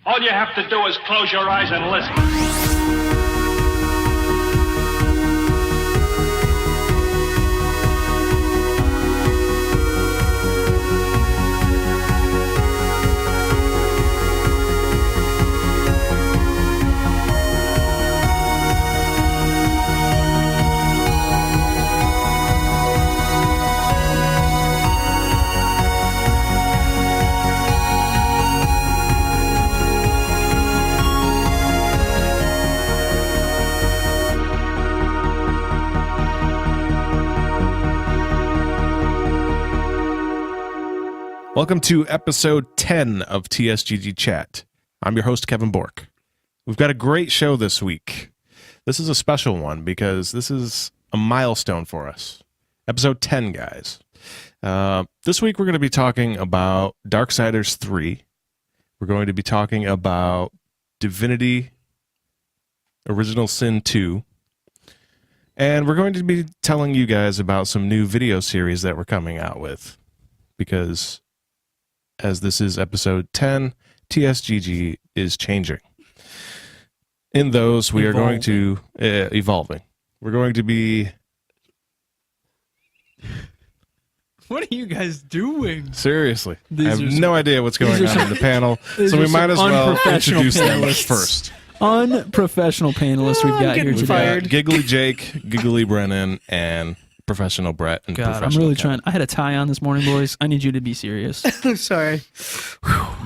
All you have to do is close your eyes and listen. Welcome to episode 10 of TSGG Chat. I'm your host, Kevin Bork. We've got a great show this week. This is a special one because this is a milestone for us. Episode 10, guys. This week we're going to be talking about Darksiders 3. We're going to be talking about Divinity, Original Sin 2. And we're going to be telling you guys about some new video series that we're coming out with. Because as this is episode 10, TSGG is changing. In those, we are going to... evolving. We're going to be... What are you guys doing? Seriously. I have no idea what's going on in the panel, so we might as well introduce them first. Unprofessional panelists we've got here today. Got Giggly Jake, Giggly Brennon, and Professional Brett. And God, I'm really trying. I had a tie on this morning, boys. I need you to be serious. I'm sorry.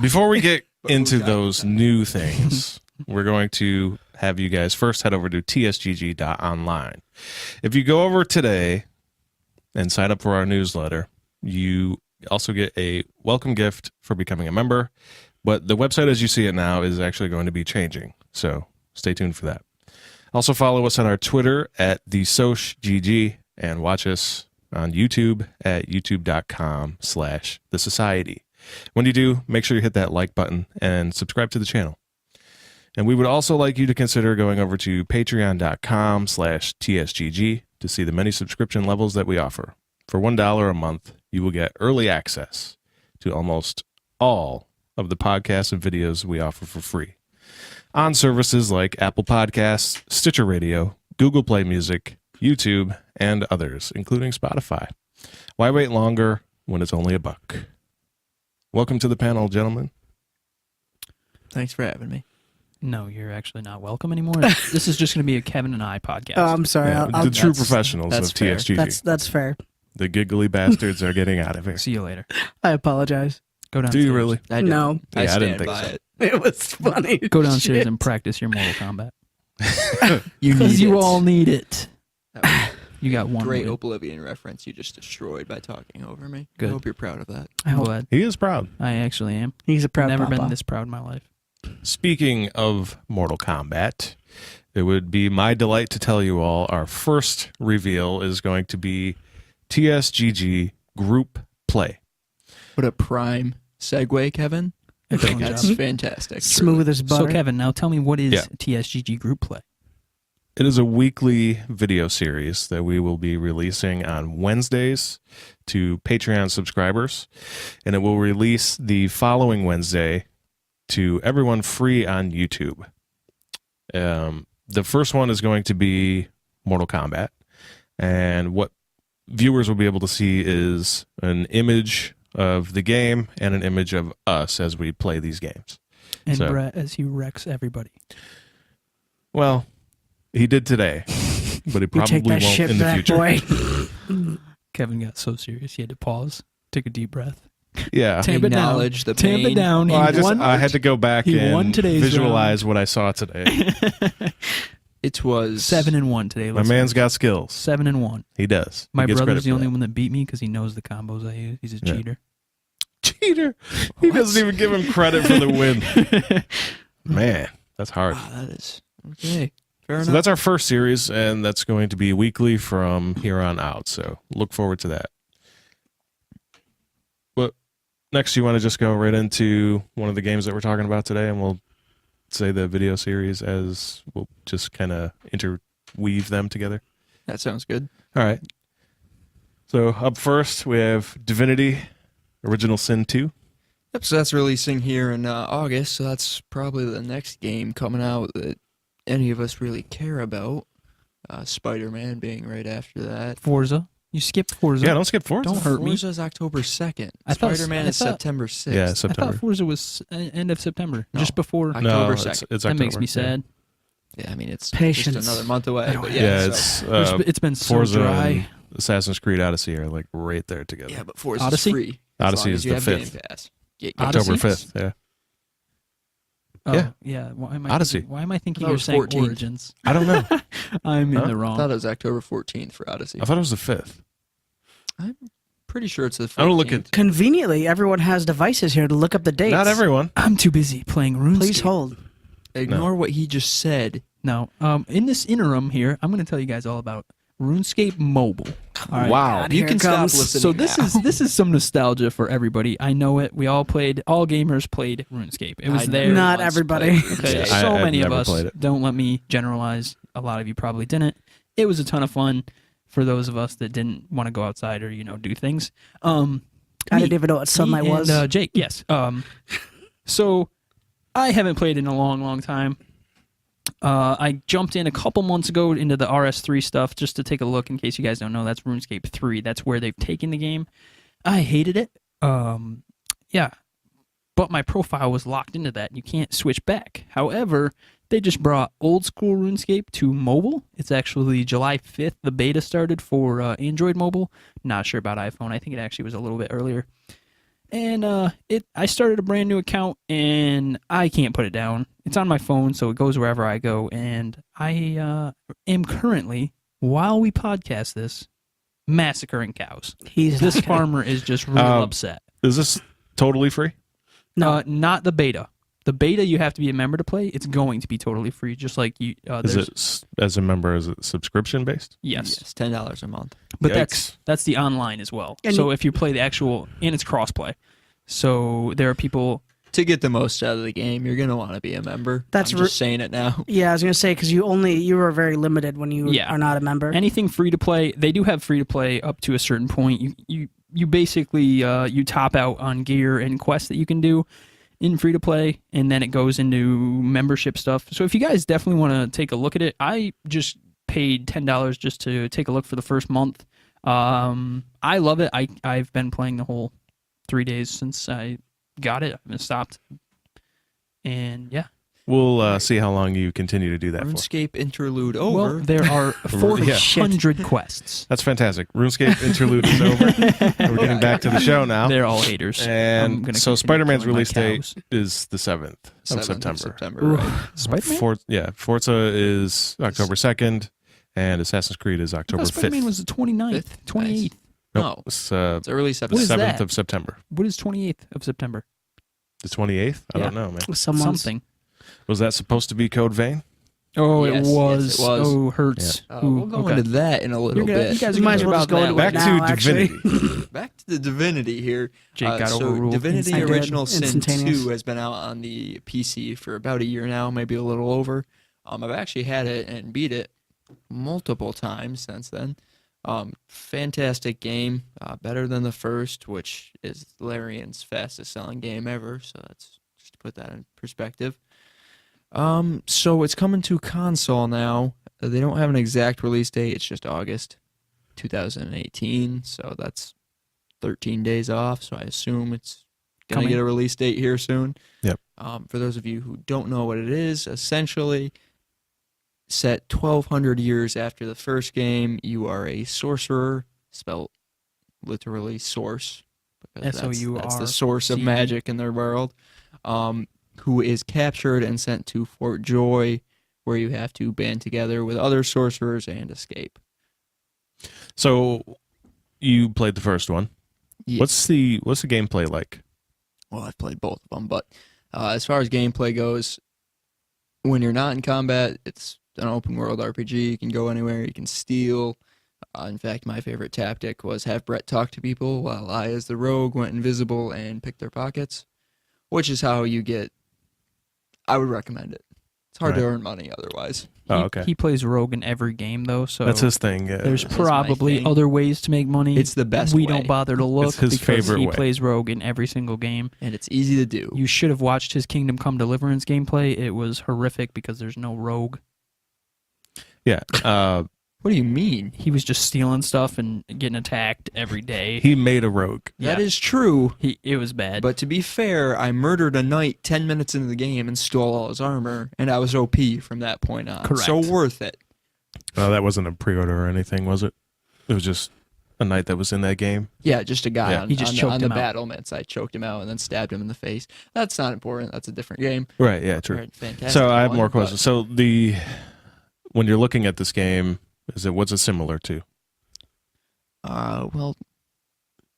Before we get into those new things, we're going to have you guys first head over to tsgg.online. If you go over today and sign up for our newsletter, you also get a welcome gift for becoming a member. But the website as you see it now is actually going to be changing. So stay tuned for that. Also follow us on our Twitter at TheSochGG. And watch us on YouTube at youtube.com/The Society. When you do, make sure you hit that like button and subscribe to the channel. And we would also like you to consider going over to patreon.com/TSGG to see the many subscription levels that we offer. For $1 a month, you will get early access to almost all of the podcasts and videos we offer for free on services like Apple Podcasts, Stitcher Radio, Google Play Music, YouTube, and others, including Spotify. Why wait longer when it's only $1? Welcome to the panel, gentlemen. Thanks for having me. No, you're actually not welcome anymore. This is just going to be a Kevin and I podcast. Oh, I'm sorry. Yeah, the true professionals of fair. TSGG. That's fair. The giggly bastards are getting out of here. See you later. I apologize. Go downstairs. Do you really? I don't. No. I Yeah, I didn't stand think by so. it. It was funny. Go downstairs Shit. and practice your Mortal Kombat. You Because need you it. all need it. That was You got a one. great win. Oblivion reference you just destroyed by talking over me. Good. I hope you're proud of that. I'm glad. He is proud. I actually am. He's a proud Never papa. been this proud in my life. Speaking of Mortal Kombat, it would be my delight to tell you all our first reveal is going to be TSGG Group Play. What a prime segue, Kevin. Excellent That's job. fantastic. Smooth as butter. So, Kevin, now tell me, what is Yeah. TSGG Group Play? It is a weekly video series that we will be releasing on Wednesdays to Patreon subscribers, and it will release the following Wednesday to everyone free on YouTube. The first one is going to be Mortal Kombat, and what viewers will be able to see is an image of the game and an image of us as we play these games. And So- Brett as he wrecks everybody. Well, he did today, but he You probably take that won't shit in the back, future. boy. Kevin got so serious he had to pause, take a deep breath. Yeah. Tamp it down. Acknowledge the Tamp pain. it down. Well, He won. I had to go back He won and today's visualize what I saw today. It was 7-1 today. My man's got skills. 7-1. He does. My He gets brother's credit the for only that. one that beat me because he knows the combos I use. He's a Yeah. cheater. Cheater. He doesn't even give him credit for the win. Man, that's hard. Wow, that is okay. Fair So enough. that's our first series, and that's going to be weekly from here on out. So look forward to that. But next, you want to just go right into one of the games that we're talking about today, and we'll say the video series as we'll just kind of interweave them together. That sounds good. All right. So up first, we have Divinity, Original Sin 2. Yep, so that's releasing here in August, so that's probably the next game coming out that any of us really care about. Spider-Man being right after that. Forza. You skipped Forza. Yeah, don't skip Forza. Don't hurt me. Forza's October 2nd. I thought- Spider-Man is September 6th. Yeah, I September. thought Forza was end of September, No. just before. October No, 2nd. it's That October. makes me sad. Yeah, I mean, it's Patience. just another month away. But Yeah, so- it's It's been so Forza dry. and Assassin's Creed Odyssey are like right there together. Yeah, but Forza's Odyssey? free. as Odyssey long is as you the have 5th. Game Pass. Yeah, Odyssey? October 5th. Yeah, Oh, Yeah. yeah. Why am I Odyssey. Thinking, why am I thinking I thought you're it was saying 14th. Origins? I don't know. I'm Huh? in the I wrong. thought it was October 14th for Odyssey. I thought it was the 5th. I'm pretty sure it's the 14th. I'm gonna look at. Conveniently, everyone has devices here to look up the dates. Not everyone. I'm too busy playing RuneScape. Please hold. Ignore what he just said. No. In this interim here, I'm going to tell you guys all about RuneScape Mobile. All right. Wow. God, You here can it stop comes. listening. So this now. is some nostalgia for everybody. I know it. We all gamers played RuneScape. It was I there. never Not once everybody. played Okay, RuneScape. so I've many of never us. played it. Don't let me generalize. A lot of you probably didn't. It was a ton of fun for those of us that didn't want to go outside or do things. I didn't even know what sunlight me was. and, Jake, yes. So I haven't played in a long, long time. I jumped in a couple months ago into the RS3 stuff just to take a look. In case you guys don't know, that's RuneScape 3. That's where they've taken the game. I hated it. Yeah, but my profile was locked into that. You can't switch back. However, they just brought old school RuneScape to mobile. It's actually July 5th. The beta started for Android mobile. Not sure about iPhone. I think it actually was a little bit earlier. And I started a brand new account, and I can't put it down. It's on my phone, so it goes wherever I go. And I am currently, while we podcast this, massacring cows. He's This not kidding. farmer is just real upset. Is this totally free? No. Not the beta. The beta you have to be a member to play. It's going to be totally free, just like you. Is it as a member? Is it subscription based? Yes, Yes, $10 a month. but Yikes. that's the online as well. And So if you play the actual, and it's crossplay, so there are people. To get the most out of the game, you're gonna want to be a member. That's I'm just saying it now. Yeah, I was gonna say because you were very limited when you Yeah. are not a member. Anything free to play, they do have free to play up to a certain point. You basically you top out on gear and quests that you can do in free to play, and then it goes into membership stuff. So if you guys definitely want to take a look at it, I just paid $10 just to take a look for the first month. I love it. I've been playing the whole 3 days since I got it. I haven't stopped, and yeah. We'll see how long you continue to do that for. RuneScape interlude Well, over. there are 400 quests. That's fantastic. RuneScape interlude is over. We're getting back to the show now. They're all haters. I'm And gonna so continue Spider-Man's killing my release date cows. is the 7th of 7th September. right. Spider-Man? Forza is October 2nd, and Assassin's Creed is I October thought Spider-Man 5th. was the 29th, Fifth? 28th. No, It's it's early September. What is 7th that? of September. What is 28th of September? The 28th? I don't know, man. Someone's Something. Was that supposed to be Code Vein? Oh, Yes, it yes, was. it was. Oh, hurts. We'll go okay. into that in a little You're gonna- bit. you guys You might as well just go into Back it now, to actually. Divinity. Back to the Divinity here. Jake got so overruled. Divinity I did. Original Sin Instantaneous. 2 has been out on the PC for about a year now, maybe a little over. I've actually had it and beat it multiple times since then. Fantastic game, better than the first, which is Larian's fastest selling game ever. So that's just to put that in perspective. So it's coming to console now. They don't have an exact release date. It's just August 2018. So that's 13 days off. So I assume it's going to Coming. get a release date here soon. Yep. For those of you who don't know what it is, essentially set 1200 years after the first game, you are a sorcerer, spelled literally source. Because that's the source of S-O-U-R-C. magic in their world. Who is captured and sent to Fort Joy, where you have to band together with other sorcerers and escape. So you played the first one. Yeah. What's the gameplay like? Well, I've played both of them, but as far as gameplay goes, when you're not in combat, it's an open world RPG. You can go anywhere. You can steal. In fact, my favorite tactic was have Brett talk to people while I, as the rogue, went invisible and picked their pockets, which is how you get. I would recommend it. It's hard to Right. earn money otherwise. Oh, okay. He plays rogue in every game though, so That's his thing. Yeah. there's That's my probably thing. other ways to make money. It's the best We way. don't bother to look his because favorite he way. plays rogue in every single game. And it's easy to do. You should have watched his Kingdom Come Deliverance gameplay. It was horrific because there's no rogue. Yeah. What do you mean? He was just stealing stuff and getting attacked every day. He made a rogue. Yeah. That is true. It was bad. But to be fair, I murdered a knight 10 minutes into the game and stole all his armor, and I was OP from that point on. Correct. So worth it. That wasn't a pre-order or anything, was it? It was just a knight that was in that game. Yeah, just a guy Yeah. on, He just on, choked on the him out. battlements. I choked him out and then stabbed him in the face. That's not important. That's a different game. Right. Yeah. True. Right, fantastic So I have one, more but- questions. So when you're looking at this game, what's it similar to? Well,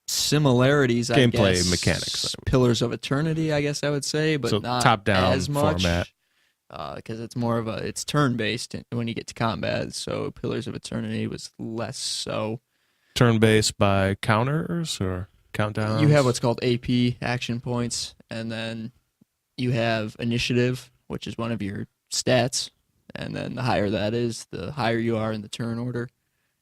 similarities, I Gameplay guess. mechanics. Pillars of Eternity, I guess I would say, but So not top-down as much. format. Because it's more of it's turn-based when you get to combat, so Pillars of Eternity was less so. Turn-based by counters or countdowns? You have what's called AP, action points, and then you have initiative, which is one of your stats, and then the higher that is, the higher you are in the turn order.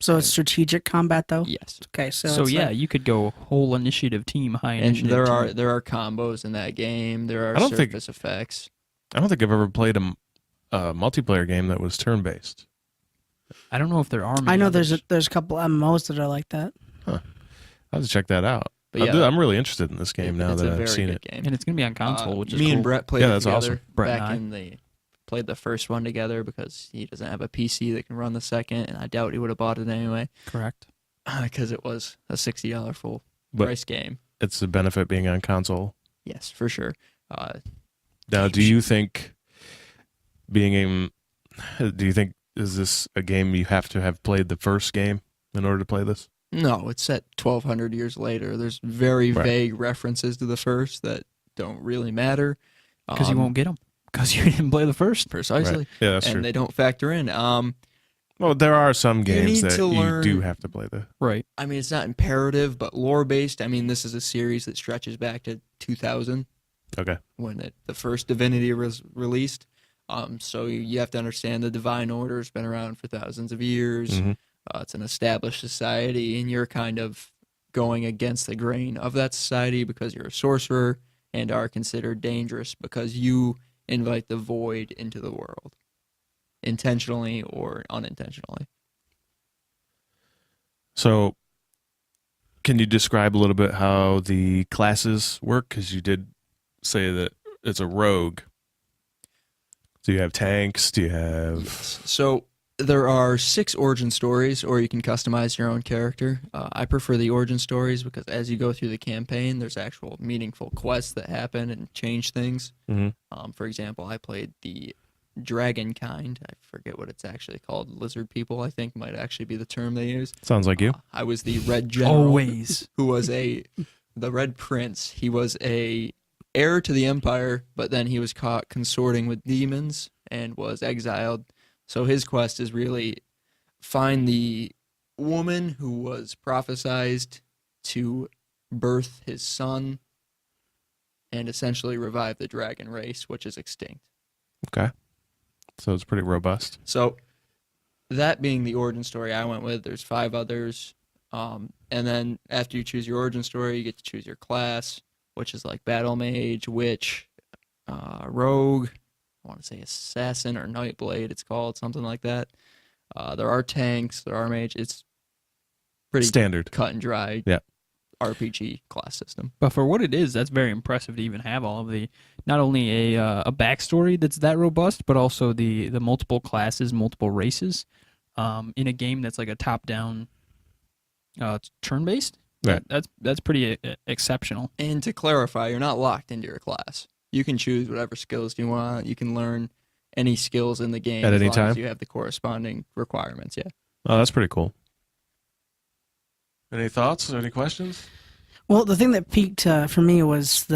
So it's strategic combat, though. Yes. Okay, so so it's yeah, like- you could go whole initiative team, high And initiative team. there are combos in that game. There are I don't think- surface effects. I don't think I've ever played a multiplayer game that was turn-based. I don't know if there are. Many I know others. there's a couple MMOs that are like that. I'll have to check that out. But yeah, I'm really interested in this game now it's that a I've very seen good it. game. and it's gonna be on console, which is me cool. and Brett played Yeah, it that's together awesome. Brett and back I. in the played the first one together because he doesn't have a PC that can run the second, and I doubt he would have bought it anyway Correct. because it was a $60 full But price game. it's a benefit being on console. Yes, for sure. Now, do you think is this a game you have to have played the first game in order to play this? No, it's set 1,200 years later. There's very Right. vague references to the first that don't really matter. Because you won't get them. Because you didn't play the first. Precisely. Right. Yeah, that's and true. they don't factor in. Well, there are some games need that to you learn- do have to play the. Right. I mean, it's not imperative, but lore-based. I mean, this is a series that stretches back to 2000 Okay. when the first Divinity was released. So you have to understand the Divine Order's been around for thousands of years. Mhm. It's an established society, and you're kind of going against the grain of that society because you're a sorcerer and are considered dangerous because you invite the void into the world, intentionally or unintentionally. So, can you describe a little bit how the classes work? Because you did say that it's a rogue. Do you have tanks? Do you have? So there are 6 origin stories, or you can customize your own character. I prefer the origin stories because as you go through the campaign, there's actual meaningful quests that happen and change things. Mhm. For example, I played the dragon kind. I forget what it's actually called. Lizard people, I think, might actually be the term they use. Sounds like you. I was the red general. Always. Who was the Red Prince. He was a heir to the Empire, but then he was caught consorting with demons and was exiled. So his quest is really find the woman who was prophesized to birth his son and essentially revive the dragon race, which is extinct. Okay. So it's pretty robust. So that being the origin story I went with, there's 5 others. And then after you choose your origin story, you get to choose your class, which is like Battle Mage, Witch, Rogue, I want to say Assassin or Nightblade, it's called, something like that. There are tanks, there are mage. It's pretty Standard. cut and dry Yeah. RPG class system. But for what it is, that's very impressive to even have all of the, not only a backstory that's that robust, but also the multiple classes, multiple races, in a game that's like a top-down, turn-based. Right. That's pretty exceptional. And to clarify, you're not locked into your class. You can choose whatever skills you want. You can learn any skills in the game At as any long time? as you have the corresponding requirements. Yeah. Oh, that's pretty cool. Any thoughts? Any questions? Well, the thing that peaked for me was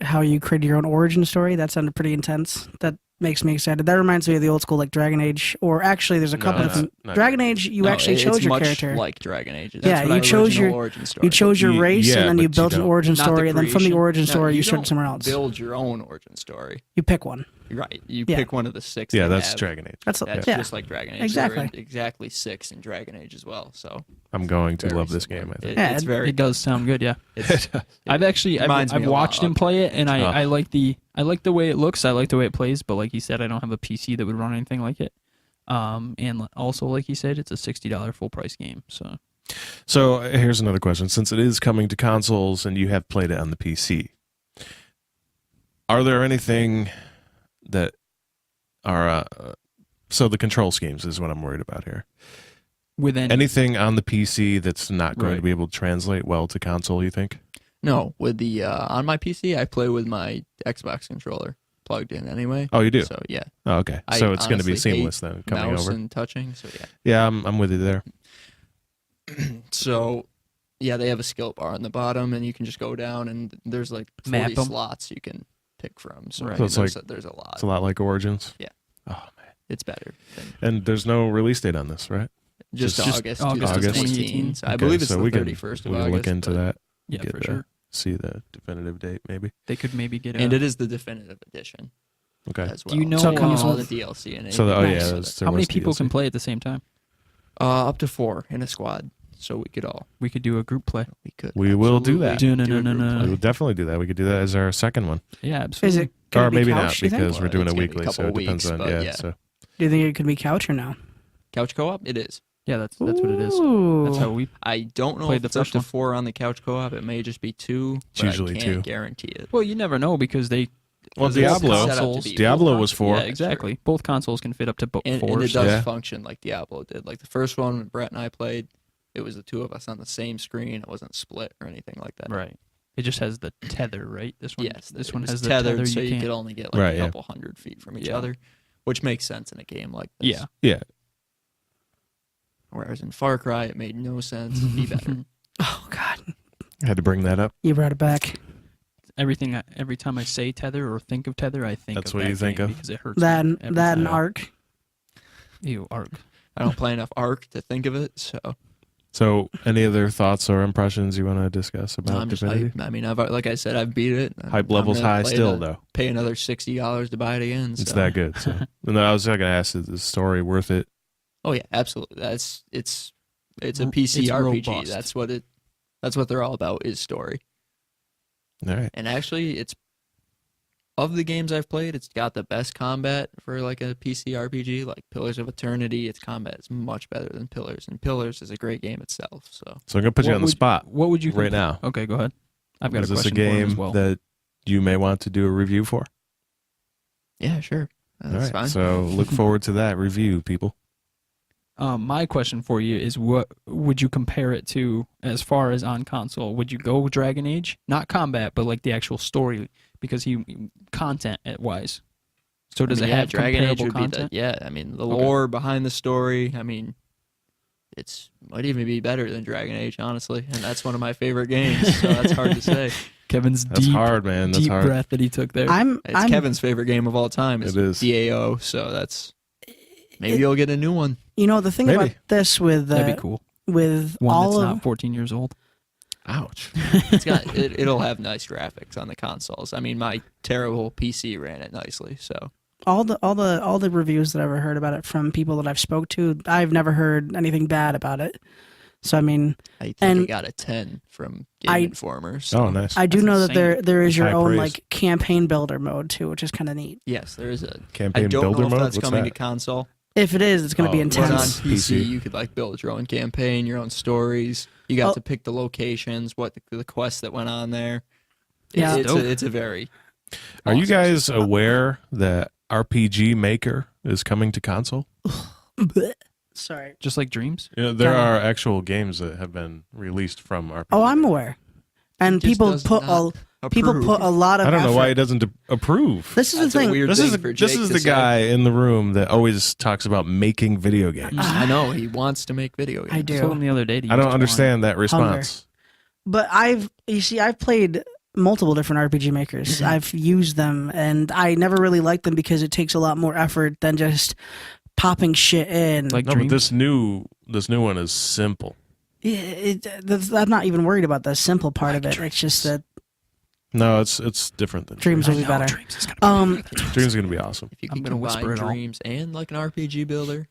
how you created your own origin story. That sounded pretty intense. That makes me excited. That reminds me of the old school like Dragon Age, or actually, there's a couple No, different. not Dragon Age, you No, actually chose it's your much character. like Dragon Age. Yeah, That's what you chose original your- origin story. You chose your race, Yeah, and then but you you built an don't. origin Not the story, and then from the creation. origin No, story, you you started don't somewhere else. Build your own origin story. You pick one. Right. You Yeah. pick one of the 6. Yeah, they that's have. Dragon Age. That's That's yeah. just like Dragon Age. Exactly. There were exactly 6 in Dragon Age as well. So I'm going to very love this similar. game, I think. Yeah, It's very. It does sound good, yeah. It's, I've reminds me I've a lot watched him of play it, and Oh. I like the way it looks. I like the way it plays, but like he said, I don't have a PC that would run anything like it. And also, like he said, it's a $60 full price game. So here's another question. Since it is coming to consoles and you have played it on the PC, are there anything that are... so the control schemes is what I'm worried about here. With Anything on the PC that's not going Right. to be able to translate well to console, you think? no, with the on my PC, I play with my Xbox controller plugged in anyway. Oh, you do? So yeah, Oh, okay. I So it's going to be honestly hate seamless then, coming mouse over. and touching. So yeah. Yeah, I'm with you there. So yeah, they have a skill bar on the bottom, and you can just go down, and there's like 40 Map 'em. slots you can pick from. So, Right. I So mean, it's there's a lot. It's a lot like Origins. Yeah. Oh, man. It's better than And there's no release date on this, right? just Just August August 2018. So I Okay, believe it's so the we can- 31st of we can August. look into but- that. yeah, Get for the- sure. See the definitive date, maybe. They could maybe get a. And it is the definitive edition Okay. as well. Do you know, So it comes all with- the DLC in it. So, Nice. yeah, how many people can play at the same time? Up to 4 in a squad, so We could do a group play. we could. We will do absolutely that. do a No, group no, no, play. We will definitely do that. We could do that as our second one. Yeah, Is absolutely. it gonna Or be maybe couch, not, do you think? because we're doing It's it gonna be a weekly, so couple it depends weeks, on... but Yeah, yeah. so... Do you think it could be couch or no? Couch co-op? It is. Yeah, that's what it is. Ooh. That's how we. I don't know Played if the it's up first to one. 4 on the couch co-op. It may just be 2. It's but usually I can't 2. guarantee it. Well, you never know because they. Well, Because it's Diablo... set up to consoles- be Diablo full was console. 4. Yeah, exactly. Both consoles can fit up to And 4. it so- does Yeah. function like Diablo did. Like the first one, when Brett and I played, it was the 2 of us on the same screen. It wasn't split or anything like that. Right. It just has the tether, right? This one. Yes, This it one was has the tethered, tether. so you can't. could only get like Right, a yeah. couple hundred feet from each Yeah. other, which makes sense in a game like this. Yeah. Yeah. Whereas in Far Cry, it made no sense. Be better. Oh God, I had to bring that up. you brought it back. Everything. Every time I say tether or think of tether, I think That's of what that you think game of? because it hurts. That me and every that and time. Ark. Ew, Ark. I don't play enough Ark to think of it, so So, any other thoughts or impressions you want to discuss about I'm just Divinity? hyped. I mean, like I said, I've beat it. Hype level's high still, though. Pay another $60 to buy it again. It's so. that good. So. No, I was going to ask, is the story worth it? Oh yeah, absolutely. It's a It's PC RPG. robust. That's what they're all about is story. All right. And actually, it's of the games I've played, it's got the best combat for like a PC RPG. Like Pillars of Eternity, its combat is much better than Pillars, and Pillars is a great game itself. So So I'm going to put you What on the would- spot What would you right now. Okay, go ahead. I've got Is a this a question for him game as well. that you may want to do a review for? yeah, sure, that's All right. fine. So look forward to that review, people. My question for you is, what would you compare it to as far as on console? Would you go Dragon Age, not combat, but like the actual story, because content wise? So does I mean, it have Dragon Age comparable would content? be I mean, the Okay. lore behind the story. I mean, it's might even be better than Dragon Age, honestly, and that's one of my favorite games. So that's hard to say. Kevin's That's hard, man. That's deep hard. breath that he took there. It's Kevin's favorite game of all time. It's It is. DAO, so that's maybe you'll get a new one. You know the thing Maybe. about this with That'd be cool. with One all that's of not 14 years old. Ouch. It's got it'll have nice graphics on the consoles. I mean, my terrible PC ran it nicely, so all the reviews that I've ever heard about it from people that I've spoke to, I've never heard anything bad about it. So I mean, I think And it got a 10 from Game Informer. So. Oh, nice. I do That's know that insane. there is That's your high own praise. like campaign builder mode too, which is kind of neat. Yes, there is a Campaign I don't builder know if mode? that's What's coming that? to console. If it is, it's going to be Oh, But on intense. PC, PC. you could like build your own campaign, your own stories. You got Oh. to pick the locations, what the quests that went on there. Yeah. It's a very. Are you awesome guys system. aware that RPG Maker is coming to console? Sorry. Just like Dreams? You know, there Kinda. are actual games that have been released from RPG. Oh, I'm aware. And Just people does put not people approve. put a lot of I don't know effort. why he doesn't approve. This is That's the a thing. weird This thing is for this Jake is to the say. guy in the room that always talks about making video games. I know he wants to make video games. I I do. told him the other day to I use don't Twine. understand that response. But I've played multiple different RPG makers. I've used them, and I never really liked them because it takes a lot more effort than just popping shit in. Like No, Dreams? but this new one is simple. I'm not even worried about the simple part of it. It's just that No, it's different than Dreams will be better. Dreams is gonna be awesome. If you I'm can gonna whisper combine it all. Dreams and like an RPG builder.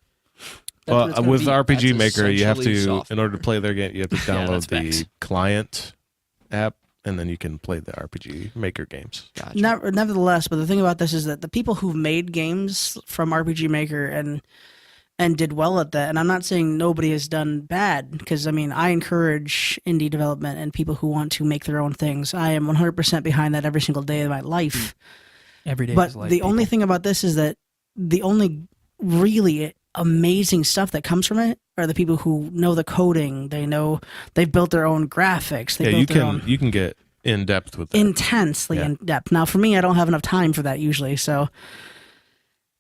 that's what Well, it's gonna with be. RPG That's Maker, you have essentially to, in software. order to play their game, you have to Yeah, that's download the facts. client app, and then you can play the RPG Maker games. Gotcha. Nevertheless, but the thing about this is that the people who've made games from RPG Maker and did well at that, and I'm not saying nobody has done bad, because I mean I encourage indie development and people who want to make their own things. I am 100% behind that every single day of my life. Every day. But is life, the only people. thing about this is that the only really amazing stuff that comes from it are the people who know the coding. They've built their own graphics. They Yeah, built their own you can get in depth with that. intensely Yeah. in depth. Now, for me, I don't have enough time for that usually, so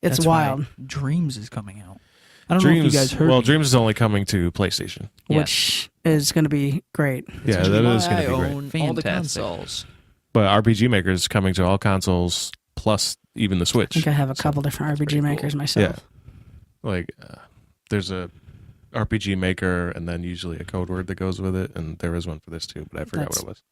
it's That's why wild. Dreams is coming out. I don't know if you guys heard. Well, me. Dreams is only coming to PlayStation. Yes. Which is going to be great. Yeah, Which that why is going I to be great. own all the Fantastic. consoles. But RPG Maker is coming to all consoles plus even the I Switch. think I have a couple different RPG pretty cool. makers myself. Like, there's a RPG Maker, and then usually a code word that goes with it, and there is one for this too, but I forgot That's- what it was.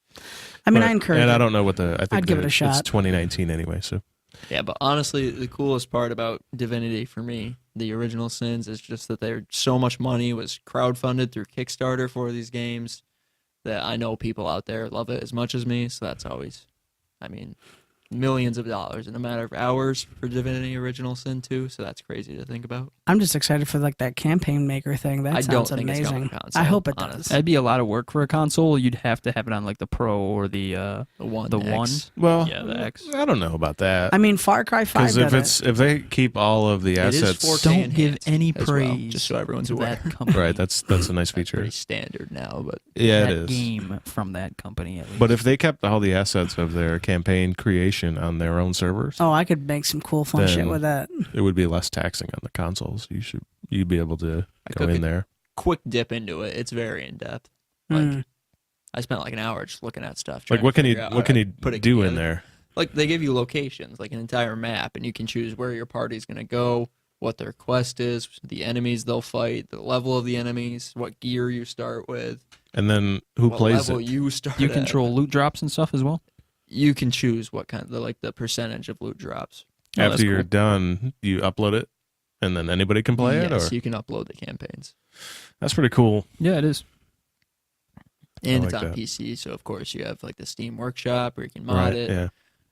I mean, But- I encourage and I it. don't know what I think I'd give it a shot. It's 2019 anyway, so Yeah, but honestly, the coolest part about Divinity for me, the original Sins, is just that there so much money was crowdfunded through Kickstarter for these games that I know people out there love it as much as me. So that's always, I mean, millions of dollars in a matter of hours for Divinity Original Sin 2. So that's crazy to think about. I'm just excited for like that campaign maker thing. That I sounds don't think it's amazing. coming to console, I hope it honestly. does. That'd be a lot of work for a console. You'd have to have it on like the Pro or the The one. The X. well, Yeah, the X. I don't know about that. I mean, Far Cry 5 Because did if they keep all of the It is assets, 4K don't give enhanced any as well, praise just so everyone's to aware. that company. right? That's a nice That's feature. pretty standard now, but Yeah, that it is. game from that company. At least. But if they kept all the assets of their campaign creation on their own servers, Oh, I could make some cool fun shit Then- with that. it would be less taxing on the consoles. You'd be able to I go could in there. quick dip into it. It's very in depth. Like Mm. I spent like an hour just looking at stuff. Like trying what to can you figure out what how can to you put it do in together. there? Like they give you locations, like an entire map, and you can choose where your party's gonna go, what their quest is, the enemies they'll fight, the level of the enemies, what gear you start with, And then who what plays level it? you start. you at. control loot drops and stuff as well. You can choose what kind of the percentage of loot drops. Oh, that's After you're cool. done, you upload it, and then anybody can play it. Yes, Or you can upload the campaigns, that's pretty cool. Yeah, it is. and I it's like on that. PC. So of course you have like the Steam Workshop where you can mod Right? it, Yeah.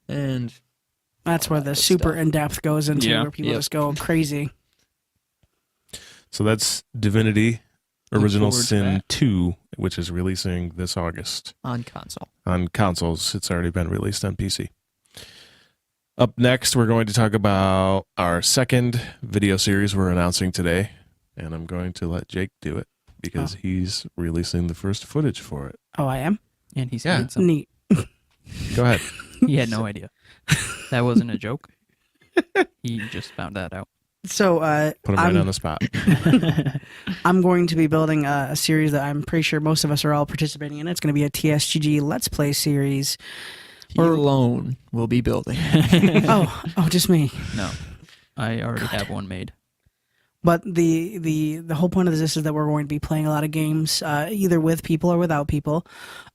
and That's where the good super stuff. in depth goes into, Yeah. where people Yep. just go crazy. So that's Divinity Original forward to Sin that. 2, which is releasing this August on console. on consoles. It's already been released on PC. Up next, we're going to talk about our second video series we're announcing today, and I'm going to let Jake do it because he's releasing the first footage for it. Oh, I am? And he's Yeah. saying something. Neat. Go ahead. He had no idea. That wasn't a joke. He just found that out. So, Put him right on the spot. I'm going to be building a series that I'm pretty sure most of us are all participating in. It's going to be a TSGG Let's Play series. He alone will be building. Oh, just me. No, I already have one made. But the whole point of this is that we're going to be playing a lot of games, either with people or without people,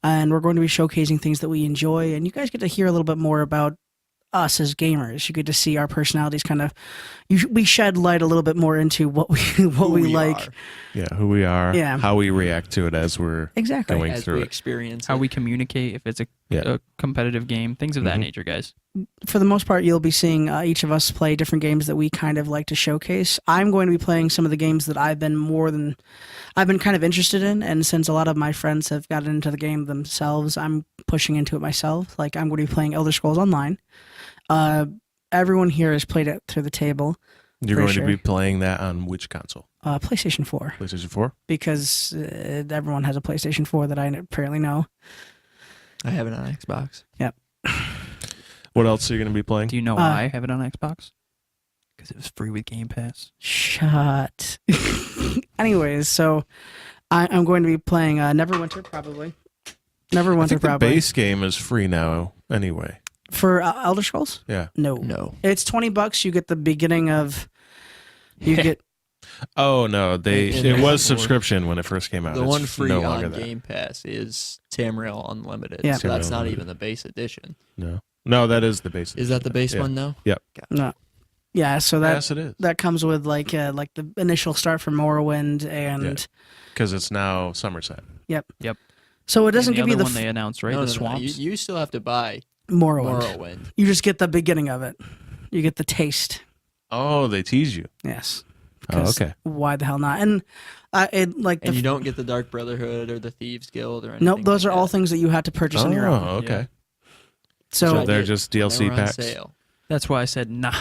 and we're going to be showcasing things that we enjoy. And you guys get to hear a little bit more about us as gamers. You get to see our personalities kind of. We shed light a little bit more into what we like. are, Yeah, who we are, Yeah. how we react to it as we're Exactly. going as through we it. experience How it. we communicate, if it's a Yeah. competitive game, things of that Mhm. nature, guys. For the most part, you'll be seeing each of us play different games that we kind of like to showcase. I'm going to be playing some of the games that I've been kind of interested in, and since a lot of my friends have gotten into the game themselves, I'm pushing into it myself. Like I'm going to be playing Elder Scrolls Online. Everyone here has played it through the table. You're For going sure. to be playing that on which console? PlayStation 4, PlayStation 4? because everyone has a PlayStation 4 that I apparently know. I have it on Xbox. What else are you going to be playing? Do you know why I have it on Xbox? Because it was free with Game Pass. Shut. Anyways, so I'm going to be playing Neverwinter probably. I Neverwinter think the probably. base game is free now anyway. For Elder Scrolls? Yeah. No. No. It's $20. You get the beginning of. You get. Oh no, And it was the- subscription when it first came out. The It's one free no longer on that. Game Pass is Tamriel Unlimited. Yeah. So that's Tamriel not Unlimited. even the base edition. No, that is the base. Is that the base Yeah. one now? Yep. No. Yeah, so that Yes, it is. that comes with like the initial start for Morrowind and Because it's now Somerset. so it doesn't And give the you other the one they announced, right? No, the no, no. swamps. You still have to buy Morrowind. Morrowind. You just get the beginning of it. You get the taste. Oh, they tease you. Yes. Oh, 'Cause okay. Why the hell not? And it like And the you don't get the Dark Brotherhood or the Thieves Guild or anything. nope, those like are all that. things that you have to purchase on your own. Oh, okay. Yeah. So So I they're did just when DLC they were on packs. sale. That's why I said nah.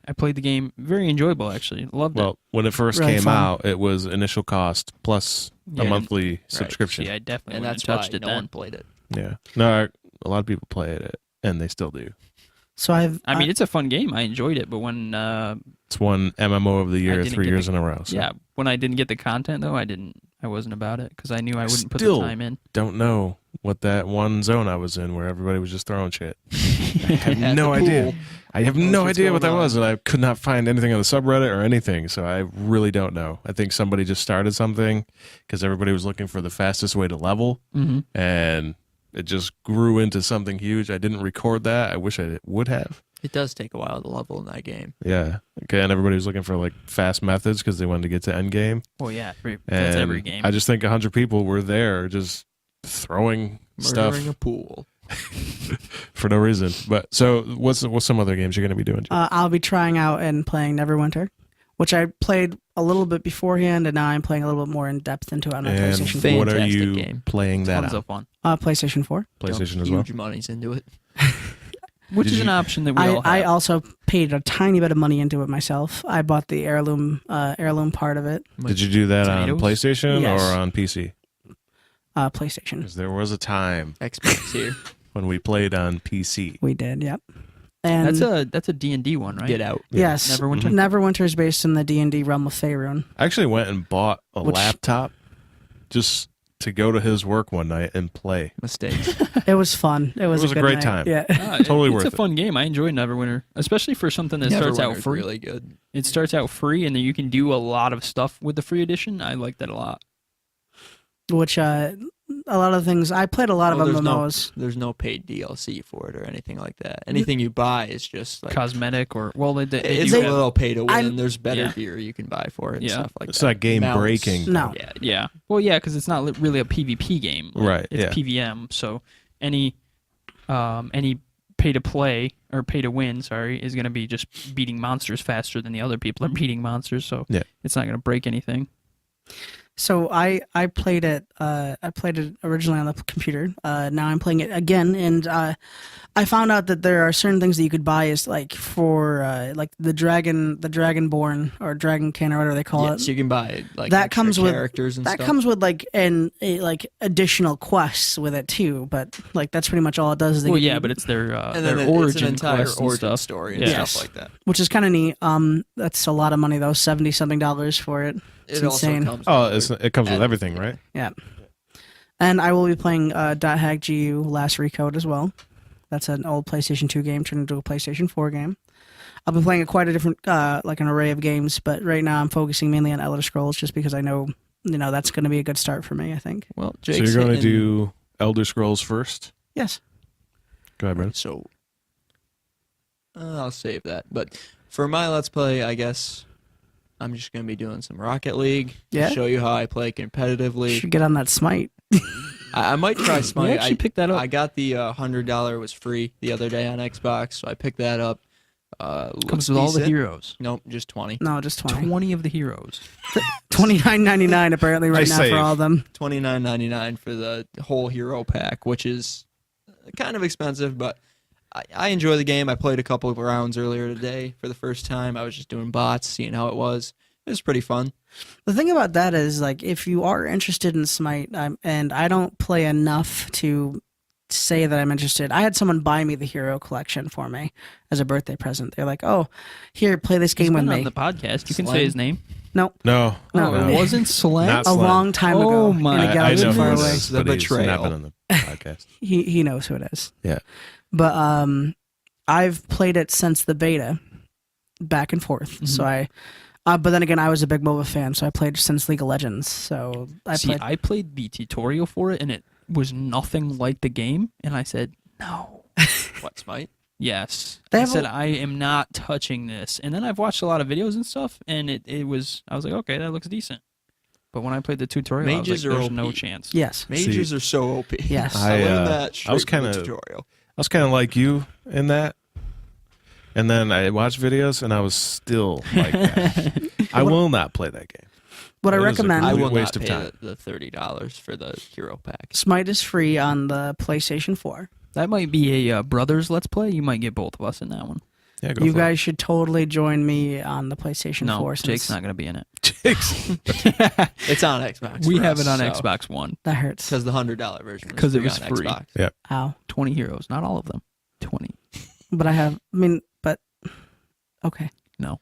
I played the game. Very enjoyable, actually. Loved it. Well, when it first Really came fun. out, it was initial cost plus Yeah. a monthly subscription. See, I definitely And wouldn't that's have why touched it no one then. played it. Yeah. No, a lot of people play it, and they still do. so I mean, it's a fun game. I enjoyed it, but when It's one MMO of the year didn't 3 get years the- in a row. So. yeah, when I didn't get the content though, I wasn't about it because I knew I wouldn't put the Still time in. Don't know what that one zone I was in where everybody was just throwing shit. I have At no the idea. pool. I have Knows no what's idea what that going was, on. and I could not find anything on the subreddit or anything. So I really don't know. I think somebody just started something because everybody was looking for the fastest way to level, Mm-hmm. and it just grew into something huge. I didn't record that. I wish I would have. It does take a while to level in that game. Yeah. Okay. And everybody was looking for like fast methods because they wanted to get to end game. Well, yeah, that's And every game. I just think 100 people were there just throwing stuff Murdering a pool. for no reason. But so what's some other games you're going to be doing? Jim? I'll be trying out and playing Neverwinter, which I played a little bit beforehand, and now I'm playing a little bit more in depth into it on my and PlayStation. Fan- what are Fantastic you game. playing that Tons on? of fun, PlayStation 4. PlayStation Dumped as well? Huge monies into it. which Did is you- an option that we all have. I also paid a tiny bit of money into it myself. I bought the heirloom part of it. Did you do that on Tomatoes? PlayStation Yes. or on PC? PlayStation. Because there was a time Xbox here. when we played on PC. We did, yep. And That's a D&D one, right? Get out. yes, Neverwinter? Neverwinter is based in the D&D realm of Faerun. I actually went and bought a Which- laptop just to go to his work one night and play. Mistakes. It was fun. It was was a good great night. time. Yeah. Totally it's worth a it. fun game. I enjoyed Neverwinter, especially for something that starts out Neverwinter's free. really good. It starts out free, and then you can do a lot of stuff with the free edition. I like that a lot. Which a lot of things I played a lot Well, of there's no- MMOs. There's no paid DLC for it or anything like that. Anything you buy is just like Cosmetic or they it's do a have- little pay to win. I'm- There's better Yeah. gear you can buy for it and Yeah. stuff like It's that. not game Mounts. breaking. No. Yeah. Yeah. Well, yeah, because it's not really a PvP game. Right, It's yeah. PVM. So any pay to play or pay to win, is going to be just beating monsters faster than the other people are beating monsters. So Yeah. it's not going to break anything. So I played it. I played it originally on the computer. Now I'm playing it again, and I found out that there are certain things that you could buy as like for like the Dragonborn or Dragonkin or whatever they call Yes, it. you can buy like That extra comes with- characters and That stuff. comes with like like additional quests with it too. But like that's pretty much all it does. Is they Well, give yeah, you- but it's their and then their it's origin an entire quest and origin stuff. story and Yeah. stuff like that. which is kind of neat. That's a lot of money though, $70-something for it. It's It also insane. comes Oh, with it comes with add-ons. everything, right? Yeah. And I will be playing .hack GU Last Recode as well. That's an old PlayStation 2 game turned into a PlayStation 4 game. I'll be playing quite a different, like an array of games, but right now I'm focusing mainly on Elder Scrolls just because I know, that's going to be a good start for me, I think. Well, So Jake's you're going to hitting- do Elder Scrolls first? Yes. Go ahead, Brennan. So I'll save that. But for my Let's Play, I guess I'm just going to be doing some Rocket League. Yeah? Show you how I play competitively. Should get on that Smite. I might try You Smite. actually picked that up. I got the $100 was free the other day on Xbox, so I picked that up. Comes Looks with all the decent. heroes. Nope, just 20. No, just 20. 20 of the heroes. $29.99 apparently right now saved. for all of them. $29.99 for the whole hero pack, which is kind of expensive, but I enjoy the game. I played a couple of rounds earlier today for the first time. I was just doing bots, seeing how it was. It was pretty fun. The thing about that is, like, if you are interested in Smite, and I don't play enough to say that I'm interested. I had someone buy me the hero collection for me as a birthday present. They're like, "Oh, here, play this He's game with been me." on the podcast. You can Slam. say his name. No, No. No, Oh, it wasn't Slam. Not a Slam. long time ago. Oh in my a I galaxy know who far it away. is, The but he's not betrayal. been on the podcast. He knows who it is. Yeah. But I've played it since the beta, back and forth. Mm-hmm. So But then again, I was a big MOBA fan, so I played since League of Legends. So I played the tutorial for it, and it was nothing like the game. And I said, no. What, Smite? Yes. They I have said, I am not touching this. And then I've watched a lot of videos and stuff, and I was like, okay, that looks decent. But when I played the tutorial, Mages I was like, are there's no OP. chance. yes, Mages are so OP. Yes. I learned that straight I was from the kinda- tutorial. I was kind of like you in that. And then I watched videos, and I was still like that. I will not play that game. what I It was a recommend. I complete will waste not of pay time. the $30 for the hero pack. Smite is free on the PlayStation 4. That might be a Brothers Let's Play. You might get both of us in that one. Yeah, go You for guys should totally join me on the PlayStation No, 4. Jake's Since not going to be in it. it. Jake's- It's on Xbox. We for have us, it on so- Xbox One. that hurts. Because the $100 version 'Cause it was was on free. Xbox. Ow. 20 heroes. Not all of them. 20. But okay. No.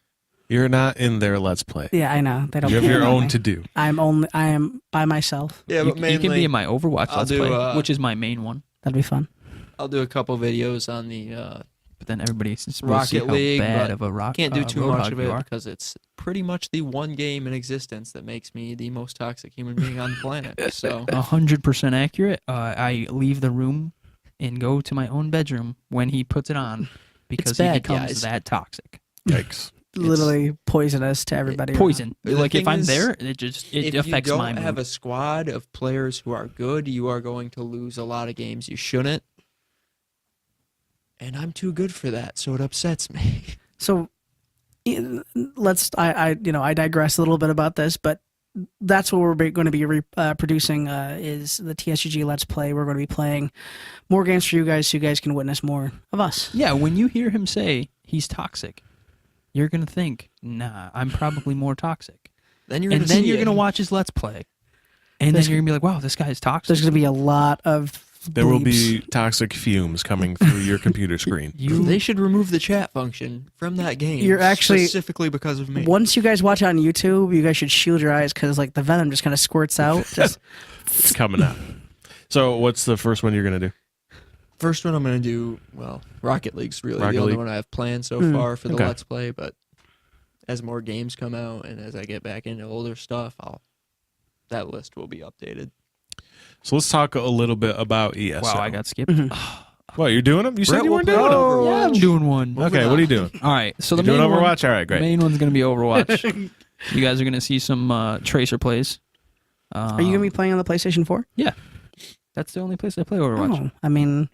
You're not in their Let's Play. Yeah, I know. They don't You have pay your me. own to do. I am by myself. Yeah, You, but mainly you can be in my Overwatch I'll Let's do, Play, which is my main one. That'd be fun. I'll do a couple videos on the But then everybody's supposed to see Rocket how League, bad but of a rock. can't do too Roadhog much of you it are. because it's pretty much the one game in existence that makes me the most toxic human being on the planet. So 100% accurate. I leave the room and go to my own bedroom when he puts it on because he bad, becomes guys. that toxic. Yikes. Literally poisonous to everybody. Poison. The Like if thing I'm is, there, it if affects you my don't mood. have a squad of players who are good, you are going to lose a lot of games you shouldn't. And I'm too good for that, so it upsets me. So I digress a little bit about this, but that's what we're going to be producing is the TSGG Let's Play. We're going to be playing more games for you guys so you guys can witness more of us. Yeah, when you hear him say he's toxic, you're going to think, nah, I'm probably more toxic. Then you're And gonna then see you're it. going to watch his Let's Play. And There's- then you're going to be like, wow, this guy's toxic. There's going to be a lot of There will bleeps. be toxic fumes coming through your computer screen. They should remove the chat function from that game. You're actually- specifically because of me. Once you guys watch it on YouTube, you guys should shield your eyes because like the venom just kind of squirts out. Just It's coming out. So, what's the first one you're going to do? First one I'm going to do, well, Rocket League's really Rocket the only League. one I have planned so far for the Okay. Let's Play, but as more games come out and as I get back into older stuff, that list will be updated. So, let's talk a little bit about ESO. wow, I got skipped. What, you're doing them? You said Brett you will weren't play doing them. Overwatch. Yeah, I'm doing one. Okay, what are you doing? All right, so the You doing main one, Overwatch? All right, great. main one's going to be Overwatch. You guys are going to see some Tracer plays. are you going to be playing on the PlayStation 4? Yeah. That's the only place I play Overwatch. Oh, I mean,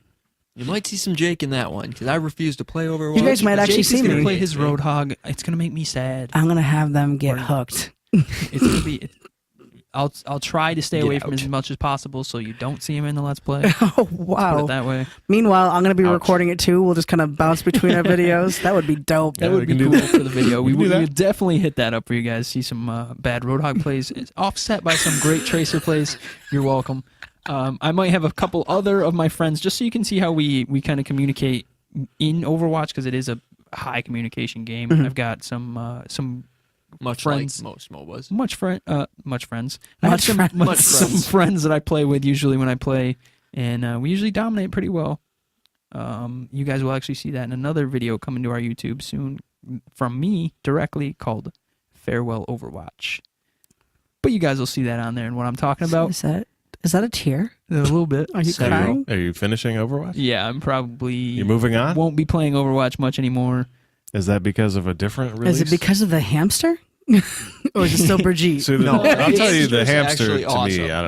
You might see some Jake in that one because I refuse to play Overwatch. You guys might actually Jake see is going to me. play his Roadhog. It's going to make me sad. I'm going to have them get hooked. It's going to be... I'll try to stay Get away from out. as much as possible so you don't see him in the Let's Play. Oh, Put wow. it that way. Meanwhile, I'm going to be Ouch. recording it too. We'll just kind of bounce between our videos. That would be dope. That Yeah, would we be can do cool that. for the video. We We can do would that. definitely hit that up for you guys. See some bad Roadhog plays. It's offset by some great Tracer plays. You're welcome. I might have a couple other of my friends just so you can see how we kind of communicate in Overwatch because it is a high communication game. I've got some much friends. like most MOBAs. much friends. I have Much some, friends. some friends that I play with usually when I play, and we usually dominate pretty well. You guys will actually see that in another video coming to our YouTube soon from me directly called Farewell Overwatch. But you guys will see that on there and what I'm talking about Is that a tear? a little bit. Are you crying? Are you finishing Overwatch? Yeah, I'm probably. You're moving on? Won't be playing Overwatch much anymore. Is that because of a different release? Is it because of the hamster? Or is it still Brigitte? So No, I'll tell you, the it's hamster actually to awesome. me, I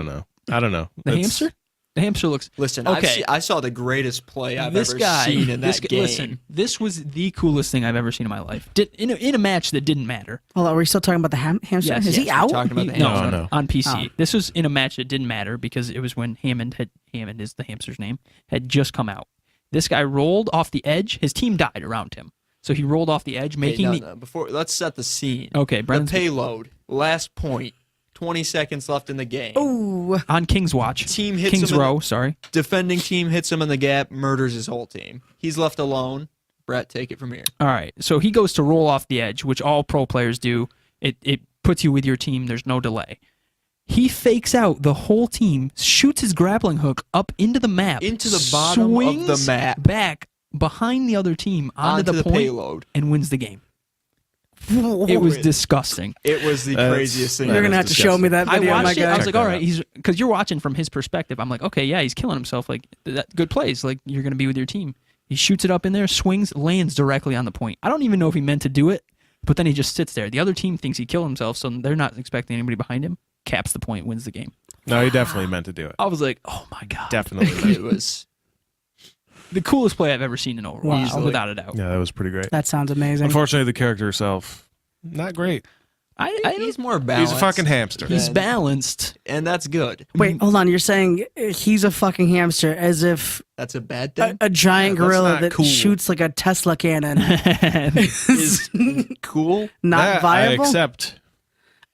don't know. The It's- hamster? The hamster looks. Listen, Okay. I saw the greatest play I've This ever guy, seen in that game. listen, this was the coolest thing I've ever seen in my life. In a match that didn't matter. Well, are we still talking about the hamster? Yes, Is yes, he we're out? talking about the No, hamster. No. on PC. Oh. This was in a match that didn't matter because it was when Hammond is the hamster's name, had just come out. This guy rolled off the edge. His team died around him. So he rolled off the edge, Okay, making no, before let's set the scene. Okay, The Brennan's payload, last point, 20 seconds left in the game. Ooh. on King's Watch. Team hits King's him in Row, the- sorry. Defending team hits him in the gap, murders his whole team. He's left alone. Brett, take it from here. All right. So he goes to roll off the edge, which all pro players do. It puts you with your team. There's no delay. He fakes out the whole team, shoots his grappling hook up into the map, Into the bottom of the swings map. back behind the other team onto the point, payload. and wins the game. It was disgusting. It was the craziest thing. You're gonna have to show me that I video, my watched it. I guy. was like, all right, he's because you're watching from his perspective. I'm like, okay, yeah, he's killing himself. Like, good plays. Like, you're gonna be with your team. He shoots it up in there, swings, lands directly on the point. I don't even know if he meant to do it, but then he just sits there. The other team thinks he killed himself, so they're not expecting anybody behind him. Caps the point, wins the game. No, he definitely meant to do it. I was like, oh my god, Definitely. It was the coolest play I've ever seen in Overwatch, Wow. without a doubt. Yeah, that was pretty great. That sounds amazing. Unfortunately, the character herself, not great. he's more balanced. He's a fucking hamster. He's balanced. and that's good. Wait, hold on. You're saying he's a fucking hamster, as if That's a bad thing. a giant Yeah, that's gorilla not that cool. shoots like a Tesla cannon Is cool. not That viable. I accept.